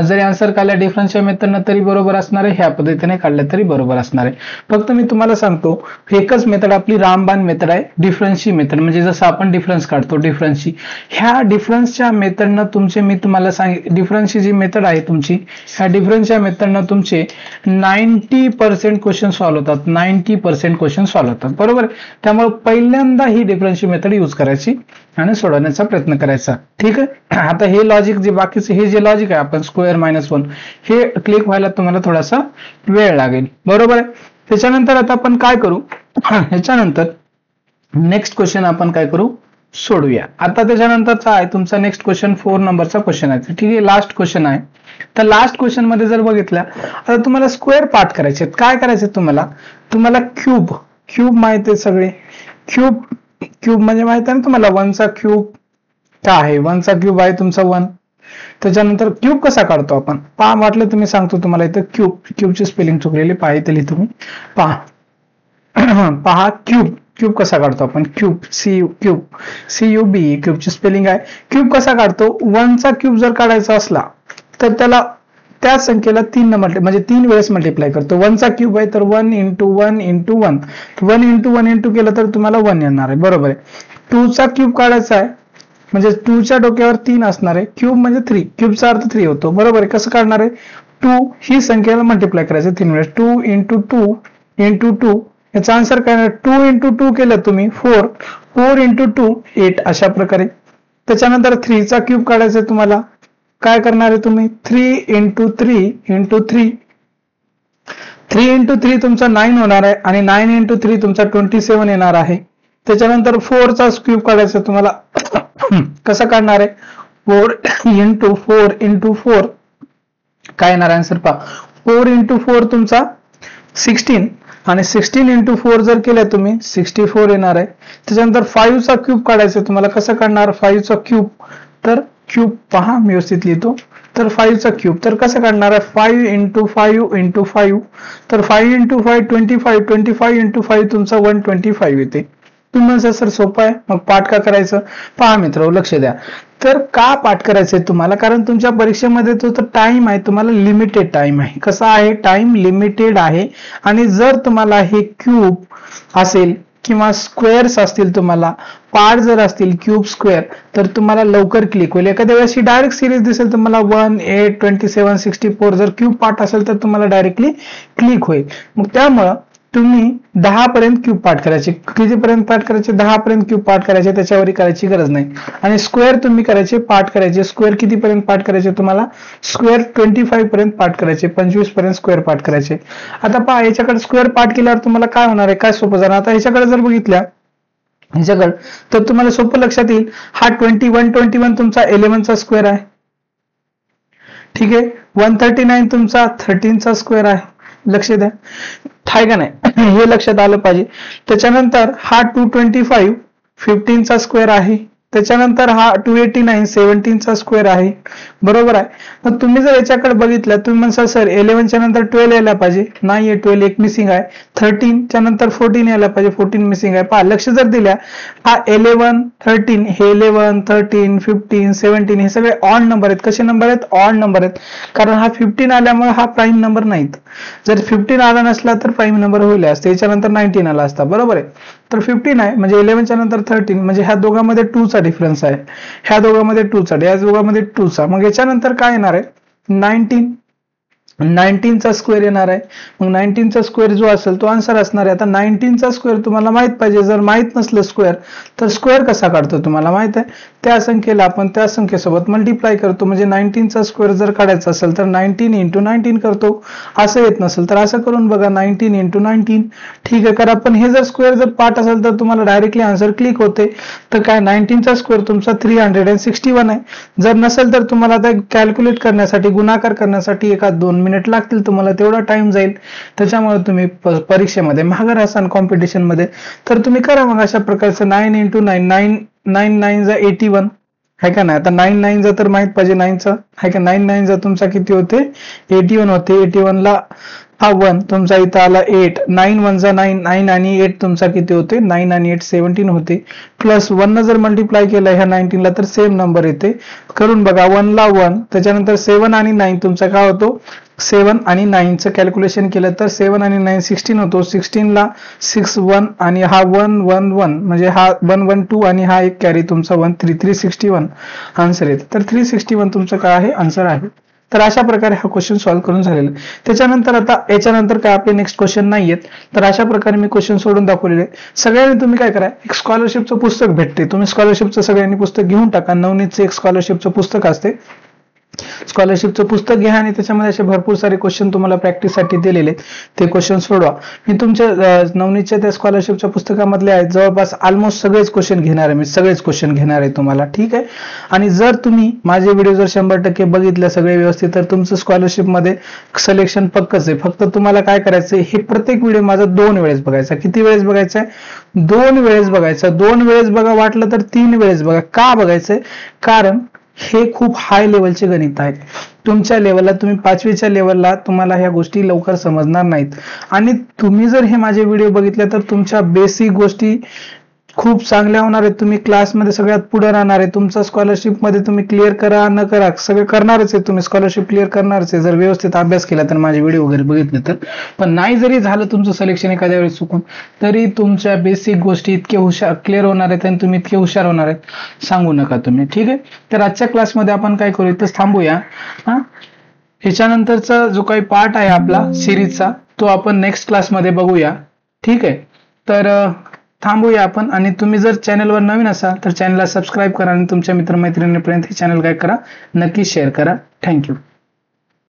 जरी आन्सर काढला डिफरन्सच्या मेथडनं तरी बरोबर असणार आहे, ह्या पद्धतीने काढलं तरी बरोबर असणार आहे. फक्त मी तुम्हाला सांगतो एकच मेथड आपली रामबाण मेथड आहे, डिफरन्सची मेथड. म्हणजे जसं आपण डिफरन्स काढतो डिफरन्सची, ह्या डिफरन्सच्या मेथडनं तुमचे मी तुम्हाला डिफरन्सची जी मेथड आहे तुमची, ह्या डिफरन्सच्या मेथडनं तुमचे 90% क्वेश्चन सॉल्व्ह होतात. 90% क्वेश्चन सॉल्व्ह होतात. बरोबर. त्यामुळे पहिल्यांदा ही डिफरन्सची मेथड यूज करायची आणि सोडवण्याचा प्रयत्न करायचा. ठीक आहे. आता हे लॉजिक जे बाकीचे हे जे लॉजिक आहे आपण स्क्वेअर -1 हे क्लिक व्हायला तुम्हाला थोडासा वेळ लागेल. बरोबर आहे. त्याच्यानंतर आता आपण काय करू, ह्याच्यानंतर नेक्स्ट क्वेश्चन आपण काय करू सोडूया. आता त्याच्यानंतरचा आहे तुमचा नेक्स्ट क्वेश्चन 4 नंबरचा क्वेश्चन आहे. ठीक आहे, लास्ट क्वेश्चन आहे. तर लास्ट क्वेश्चन मध्ये जर बघितलं आता तुम्हाला स्क्वेअर पार्ट करायचे. काय करायचे तुम्हाला क्यूब माहित आहे सगळे. क्यूब म्हणजे माहित आहे ना तुम्हाला, 1 चा क्यूब काय आहे, 1 चा क्यूब आहे तुमचा 1. त्याच्यानंतर क्यूब कसा काढतो आपण पहा, वाटलं तुम्ही सांगतो तुम्हाला. इथं क्यूबची स्पेलिंग चुकलेली पहा, इथे लिहितो तुम्ही पहा क्यूब कसा काढतो आपण. CUB क्यूबची स्पेलिंग आहे. क्यूब कसा काढतो, 1 चा क्यूब जर काढायचा असला तर त्याला त्या संख्येला 3 म्हणजे 3 वेळेस मल्टिप्लाय करतो. 1 चा क्यूब आहे तर 1 × 1 × 1 1 × 1 × केलं तर तुम्हाला 1 येणार आहे. बरोबर आहे. 2 चा क्यूब काढायचा आहे म्हणजे 2 च्या डोक्यावर 3 असणार आहे. क्यूब म्हणजे 3, क्यूबचा अर्थ 3 होतो. बरोबर आहे. कसं काढणार आहे, 2 ही संख्येला मल्टिप्लाय करायचं 3 वेळेस. 2 into 2 into 2 याचा आन्सर काय? 2 into 2 केलं तुम्ही 4, 4 into 2 8 अशा प्रकारे. त्याच्यानंतर 3 चा क्यूब काढायचा तुम्हाला. काय करणार आहे तुम्ही? 3 into 3 into 3, 3 into 3 तुमचा 9 होणार आहे आणि 9 into 3 तुमचा 27 येणार आहे. त्याच्यानंतर 4 चा क्यूब काढायचा तुम्हाला. कसं काढणार आहे? 4 into 4 into 4 काय येणार आन्सर पहा. 4 into 4 तुमचा 16 आणि 16 into 4 जर केलं तुम्ही 64 येणार आहे. त्याच्यानंतर 5 चा क्यूब काढायचा तुम्हाला. कसं काढणार 5 चा क्यूब? तर क्यूब पहा मी व्यवस्थित लिहितो. तर 5 चा क्यूब तर कसं काढणार आहे? 5 into 5 into 5, तर 5 into 5 25, 25 into 5 तुमचा 125 येते. तुम्ही म्हणता सर सोपं आहे, मग पाठ का करायचं? पहा मित्र, लक्ष द्या. तर का पाठ करायचंय तुम्हाला? कारण तुमच्या परीक्षेमध्ये तो टाइम आहे, तुम्हाला लिमिटेड टाइम आहे. कसा आहे? टाइम लिमिटेड आहे. आणि जर तुम्हाला हे क्यूब असेल किंवा स्क्वेअर्स असतील, तुम्हाला पार्ट जर असतील क्यूब स्क्वेअर, तर तुम्हाला लवकर क्लिक होईल. एखाद्या वेळेस डायरेक्ट सिरीज दिसेल तुम्हाला 1 8 27 64, जर क्यूब पार्ट असेल तर तुम्हाला डायरेक्टली क्लिक होईल. मग त्यामुळं तुम्ही 10 पर्यंत क्यूब पाठ करायचे. कितीपर्यंत पाठ करायचे? 10 पर्यंत क्यूब पाठ करायचे, त्याच्यावर करायची गरज नाही. आणि स्क्वेअर तुम्ही करायचे, पाठ करायचे. स्क्वेअर कितीपर्यंत पाठ करायचे तुम्हाला? स्क्वेअर 25 पर्यंत पाठ करायचे, 25 पर्यंत स्क्वेअर पाठ करायचे. आता पहा याच्याकडे स्क्वेअर पाठ केल्यावर तुम्हाला काय होणार आहे? काय सोपं जाणार? आता ह्याच्याकडे जर बघितल्या ह्याच्याकडे तर तुम्हाला सोपं लक्षात येईल. हा 21 तुमचा 11 चा स्क्वेअर आहे. ठीक आहे. 139 तुमचा 13 चा स्क्वेअर आहे. लक्ष द्या, आहे का नाही? हे लक्षात आलं पाहिजे. त्याच्यानंतर हा 225 15 चा स्क्वेअर आहे. त्याच्यानंतर हा 289 17 चा स्क्वेअर आहे. बरोबर आहे. मग तुम्ही जर याच्याकडे बघितलं, तुम्ही म्हणसाल सर 11 च्या नंतर 12 यायला पाहिजे. नाहीये, 12 एक मिसिंग आहे. 13 च्या नंतर 14 यायला पाहिजे, 14 मिसिंग आहे. पहा लक्ष जर दिल्या, हा 11 13 हे 11 13 15 17 हे सगळे ऑड नंबर आहेत. कसे नंबर आहेत? ऑड नंबर आहेत. कारण हा 15 आल्यामुळे हा प्राईम नंबर नाहीत. जर 15 आला नसला तर प्राईम नंबर होईल असते. याच्यानंतर 19 आला असता. बरोबर आहे. तर 15 आहे म्हणजे 11 च्या नंतर 13 म्हणजे ह्या दोघांमध्ये 2 चा डिफरन्स आहे. ह्या दोघांमध्ये 2 चा, या दोघांमध्ये 2 चा. मग याच्यानंतर काय येणार आहे? 19 चा स्क्वेअर येणार आहे. मग 19 चा स्क्वेअर जो असेल तो आन्सर असणार आहे. आता 19 चा स्क्वेअर तुम्हाला माहित पाहिजे. जर माहित नसलं स्क्वेअर तर स्क्वेअर कसा काढतो तुम्हाला माहित आहे. त्या संख्येला आपण त्या संख्येसोबत मल्टिप्लाय करतो. म्हणजे 19 चा स्क्वेअर जर काढायचा असेल तर 19 into 19 करतो. असं येत नसेल तर असं करून बघा, 19 into 19. ठीक आहे, करा. पण हे जर स्क्वेअर जर पार्ट असेल तर तुम्हाला डायरेक्टली आन्सर क्लिक होते. तर काय 19 चा स्क्वेअर तुमचा 361 आहे. जर नसेल तर तुम्हाला आता कॅल्क्युलेट करण्यासाठी, गुणाकार करण्यासाठी 1-2 मिनिट लागतील. तुम्हाला तेवढा टाइम जाईल. त्याच्यामुळे तुम्ही परीक्षेमध्ये मागे राहाल कॉम्पिटिशन मध्ये. तर तुम्ही करा मग अशा प्रकारचं 9 into 9, 9 9 जा 81 आहे का नाही. आता 9 9 जा तर माहित पाहिजे 9 चा आहे का. 9 9 जा तुमचा किती होते? 81 होते. 81 ला हा 1 तुमचा इथं आला 8. 9 1 जा 9, 9 आणि 8 तुमचा किती होते? 9 आणि 8 17 होते. प्लस 1 न जर मल्टिप्लाय केलं ह्या 19 ला तर सेम नंबर येते. करून बघा. 1 ला 1, त्याच्यानंतर 7 आणि 9 तुमचा काय होतो? 7 आणि 9 चं कॅल्क्युलेशन केलं तर 7 आणि 9 16 होतो. 16 ला 6 1 आणि हा 1 1 1 म्हणजे हा 1 1 2 आणि हा एक कॅरी तुमचा 1 3 361 आन्सर येते. तर 361 तुमचं काय आहे? आन्सर आहे. तर अशा प्रकारे हा क्वेश्चन सॉल्व्ह करून झालेला. त्याच्यानंतर आता याच्यानंतर काय आपले नेक्स्ट क्वेश्चन नाहीयेत. तर अशा प्रकारे मी क्वेश्चन सोडून दाखवलेले. सगळ्यांनी तुम्ही काय करा, एक स्कॉलरशिपचं पुस्तक भेटते. तुम्ही स्कॉलरशिपचं सगळ्यांनी पुस्तक घेऊन टाका. नवनीतचं एक स्कॉलरशिपचं पुस्तक असते. स्कॉलरशिपचं पुस्तक घ्या आणि त्याच्यामध्ये असे भरपूर सारे क्वेश्चन तुम्हाला प्रॅक्टिससाठी दिलेले, ते क्वेश्चन सोडवा. मी तुमच्या नवनीतच्या त्या स्कॉलरशिपच्या पुस्तकामधले आहेत जवळपास ऑलमोस्ट सगळेच क्वेश्चन घेणार आहे. मी सगळेच क्वेश्चन घेणार आहे तुम्हाला. ठीक आहे. आणि जर तुम्ही माझे व्हिडिओ जर 100% बघितले सगळे व्यवस्थित, तर तुमचं स्कॉलरशिपमध्ये सिलेक्शन पक्कच आहे. फक्त तुम्हाला काय करायचं, हे प्रत्येक व्हिडिओ माझा 2 वेळेस बघायचा. किती वेळेस बघायचा? 2 वेळेस बघायचा. 2 वेळेस बघा, वाटलं तर 3 वेळेस बघा. का बघायचंय? कारण हे खूप हाय लेवलचे गणित आहेत. तुमच्या लेवलला, तुम्ही 5वीच्या लेवलला तुम्हाला ह्या गोष्टी लवकर समजणार नाहीत. आणि तुम्ही जर हे माझे व्हिडिओ बघितले तर तुमच्या बेसिक गोष्टी खूप चांगल्या होणार आहेत. तुम्ही क्लासमध्ये सगळ्यात पुढे राहणार आहे. तुमचा स्कॉलरशिप मध्ये तुम्ही क्लिअर करा न करा सगळं करणारच आहे. तुम्ही स्कॉलरशिप क्लिअर करणारच आहे जर व्यवस्थित अभ्यास केला तर, माझे व्हिडिओ वगैरे बघितले तर. पण नाही जरी झालं तुमचं सिलेक्शन एखाद्या वेळेस चुकून, तरी तुमच्या बेसिक गोष्टी इतके हुशार क्लिअर होणार आहेत आणि तुम्ही इतके हुशार होणार आहेत, सांगू नका तुम्ही. ठीक आहे. तर आजच्या क्लासमध्ये आपण काय करू, इथंच थांबूया. ह्याच्यानंतरचा जो काही पार्ट आहे आपला सिरीजचा तो आपण नेक्स्ट क्लासमध्ये बघूया. ठीक आहे, तर थांबूया आपण. आणि तुम्ही जर चॅनलवर नवीन असाल तर चॅनलला सबस्क्राईब करा आणि तुमच्या मित्रमैत्रिणींपर्यंत हे चॅनल काय करा, नक्की शेअर करा. थँक्यू.